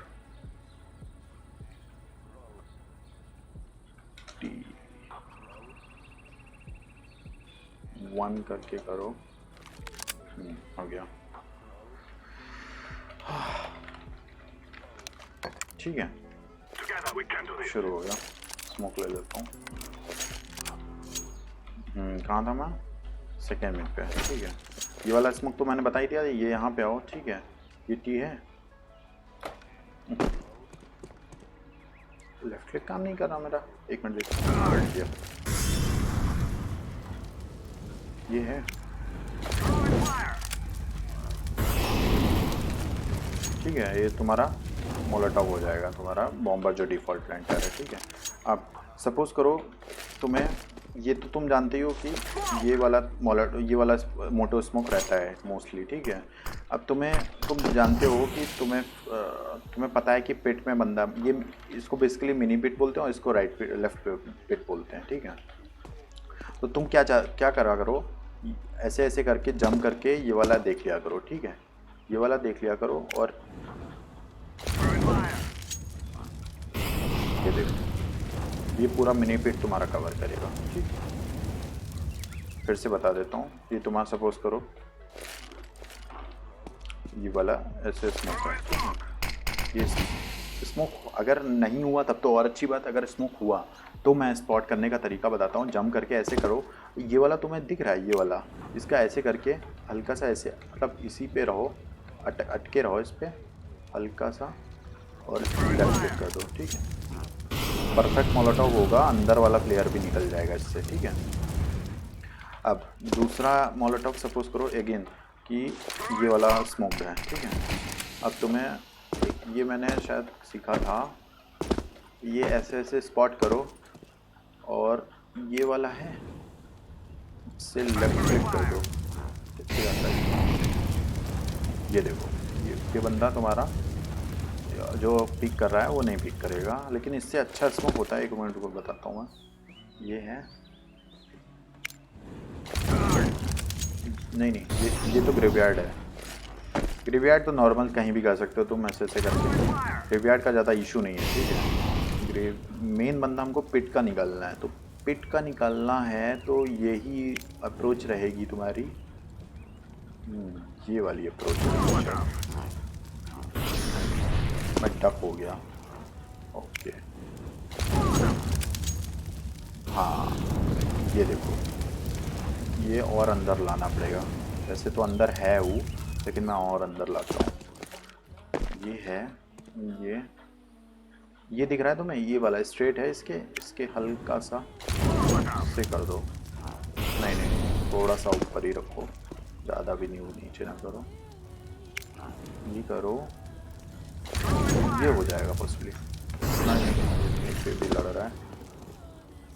टी 1 करके करो, हो गया। ठीक है, शुरू हो गया। स्मोक ले लेता हूँ। कहाँ था मैं? सेकेंड मिनट पे। ठीक है, ये वाला स्मोक तो मैंने बता ही दिया, ये यहाँ पे आओ। ठीक है, ये टी है। लेफ्ट क्लिक काम नहीं कर रहा मेरा, एक मिनट देखिए। ये है, ठीक है, ये तुम्हारा मोलोटॉव हो जाएगा, तुम्हारा बॉम्बर जो डिफ़ॉल्ट प्लांटर है। ठीक है, अब सपोज करो तुम्हें, ये तो तुम जानते ही हो कि ये वाला ये वाला मोटो स्मोक रहता है मोस्टली। ठीक है, अब तुम जानते हो कि तुम्हें पता है कि पिट में बंदा, ये इसको बेसिकली मिनी पिट बोलते हैं और इसको राइट लेफ्ट पिट बोलते हैं। ठीक है, तो तुम क्या करा करो, ऐसे ऐसे करके जंप करके ये वाला देख लिया करो। ठीक है, ये वाला देख लिया करो और ये देखो, ये पूरा मिनी पिट तुम्हारा कवर करेगा। ठीक, फिर से बता देता हूँ, ये तुम्हारा सपोज करो ये वाला ऐसे स्मोक है। ये स्मोक अगर नहीं हुआ तब तो और अच्छी बात, अगर स्मोक हुआ तो मैं स्पॉट करने का तरीका बताता हूँ। जंप करके ऐसे करो, ये वाला तुम्हें दिख रहा है, ये वाला, इसका ऐसे करके हल्का सा ऐसे, मतलब इसी पे रहो, अटके रहो इस पर हल्का सा और लेफ्ट क्लिक कर दो। ठीक है, परफेक्ट मोलोटॉव होगा, अंदर वाला प्लेयर भी निकल जाएगा इससे। ठीक है, अब दूसरा मोलोटॉव सपोज करो अगेन कि ये वाला स्मोक है। ठीक है, अब तुम्हें ये मैंने शायद सीखा था, ये ऐसे ऐसे स्पॉट करो और ये वाला है, इससे लेफ्ट क्लिक कर दो, कितने जाता है। ये देखो, ये बंदा तुम्हारा जो पिक कर रहा है वो नहीं पिक करेगा, लेकिन इससे अच्छा स्मोक होता है। एक मिनट को बताता हूँ मैं। ये है, नहीं ये तो ग्रेवयार्ड है। ग्रेवयार्ड तो नॉर्मल कहीं भी कर सकते हो तुम ऐसे ऐसे करके, ग्रेवयार्ड का ज़्यादा इशू नहीं है। ठीक है, मेन बंदा हमको पिट का निकालना है, तो पिट का निकालना है तो यही अप्रोच रहेगी तुम्हारी, ये वाली अप्रोच। मैं टफ हो गया। ओके, हाँ, ये देखो, ये और अंदर लाना पड़ेगा। वैसे तो अंदर है वो, लेकिन मैं और अंदर लाता हूँ। ये है, ये दिख रहा है तुम्हें, ये वाला स्ट्रेट है, इसके हल्का सा से कर दो। नहीं, थोड़ा सा ऊपर ही रखो, ज़्यादा भी नहीं, नीचे ना करो, ये करो, ये हो जाएगा पॉसिबली। नहीं, फिर भी लड़ रहा है,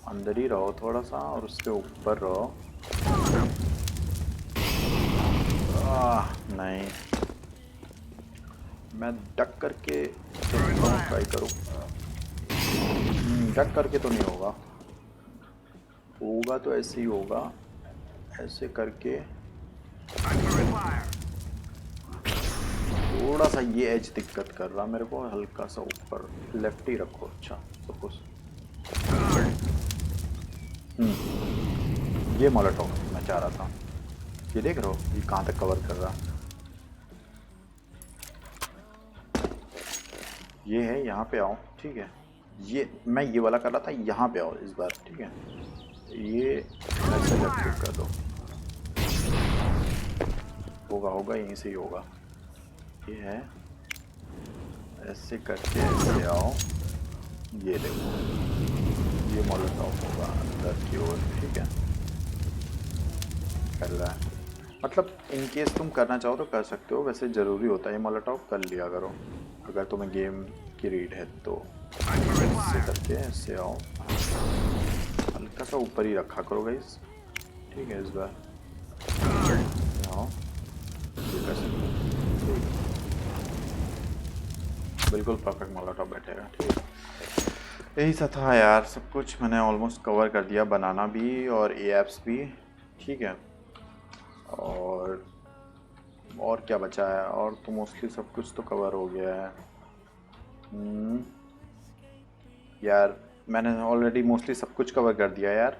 अंदर ही रहो थोड़ा सा और उसके ऊपर रहो। नहीं, मैं डक करके ट्राई करूँ, डक करके तो नहीं होगा, होगा तो ऐसे ही होगा, ऐसे करके थोड़ा सा ये एज दिक्कत कर रहा मेरे को, हल्का सा ऊपर लेफ्ट ही रखो। अच्छा सपोज ये मोलोटॉव मैं चाह रहा था, ये देख रहे हो ये कहाँ तक कवर कर रहा, ये है, यहाँ पे आओ। ठीक है, ये मैं ये वाला कर रहा था, यहाँ पे आओ इस बार। ठीक है, ये ऐसे लेफ्ट क्लिक कर दो, होगा यहीं से ही होगा। ये है, ऐसे करके ऐसे आओ, ये देखो, ये मोलोटॉव होगा अंदर की ओर। ठीक है, कर रहा है, मतलब इन केस तुम करना चाहो तो कर सकते हो, वैसे ज़रूरी होता है ये मोलोटॉव कर लिया करो अगर तुम्हें गेम की रीड है तो। ऐसे करके ऐसे आओ, हल्का सा ऊपर ही रखा करो गाइस। ठीक है, इस बार आओ, ये कर सकते हो, बिल्कुल परफेक्ट मोलोटॉव बैठेगा। ठीक है, यही सा था यार, सब कुछ मैंने ऑलमोस्ट कवर कर दिया, बनाना भी और एप्स भी। ठीक है, और क्या बचा है, और तो मोस्टली सब कुछ तो कवर हो गया है। यार मैंने ऑलरेडी मोस्टली सब कुछ कवर कर दिया यार।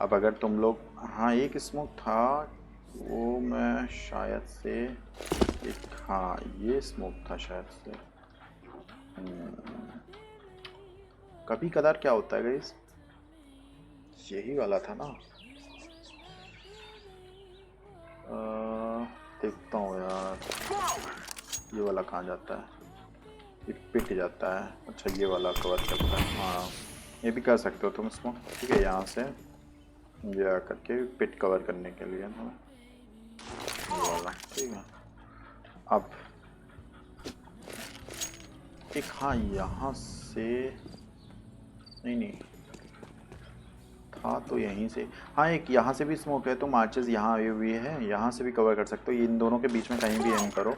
अब अगर तुम लोग, हाँ एक स्मोक था, वो मैं शायद से एक, हाँ ये स्मोक था शायद से। कभी कदार क्या होता है गाइस, यही वाला था ना। देखता हूँ यार, ये वाला कहाँ जाता है, ये पिट जाता है। अच्छा ये वाला कवर करता है, हाँ ये भी कर सकते हो तुम स्मोक, ठीक है। यहाँ से ये करके पिट कवर करने के लिए ना, ये वाला, ठीक है। अब एक, हाँ यहाँ से, नहीं था तो यहीं से, हाँ एक यहाँ से भी स्मोक है, तो मार्चेस यहाँ आए हुए हैं, यहाँ से भी कवर कर सकते हो। ये इन दोनों के बीच में कहीं भी एम करो,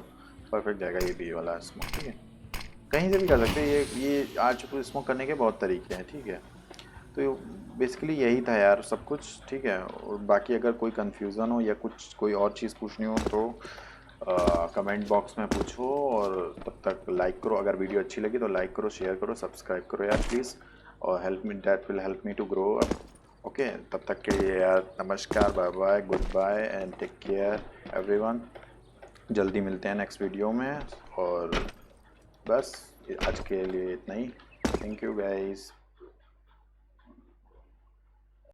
परफेक्ट जाएगा। ये भी वाला स्मोक, ठीक है, कहीं से भी कर सकते हो। ये आज स्मोक करने के बहुत तरीके हैं, ठीक है। तो बेसिकली यही था यार सब कुछ, ठीक है। और बाकी अगर कोई कन्फ्यूज़न हो या कुछ कोई और चीज़ पूछनी हो तो कमेंट बॉक्स में पूछो। और तब तक लाइक करो, अगर वीडियो अच्छी लगी तो लाइक करो, शेयर करो, सब्सक्राइब करो यार प्लीज़, और help me, that will help me to grow up. Okay, तब तक के लिए यार नमस्कार, bye bye, good bye and take care everyone. जल्दी मिलते हैं नेक्स्ट वीडियो में, और बस आज के लिए इतना ही। Thank you guys.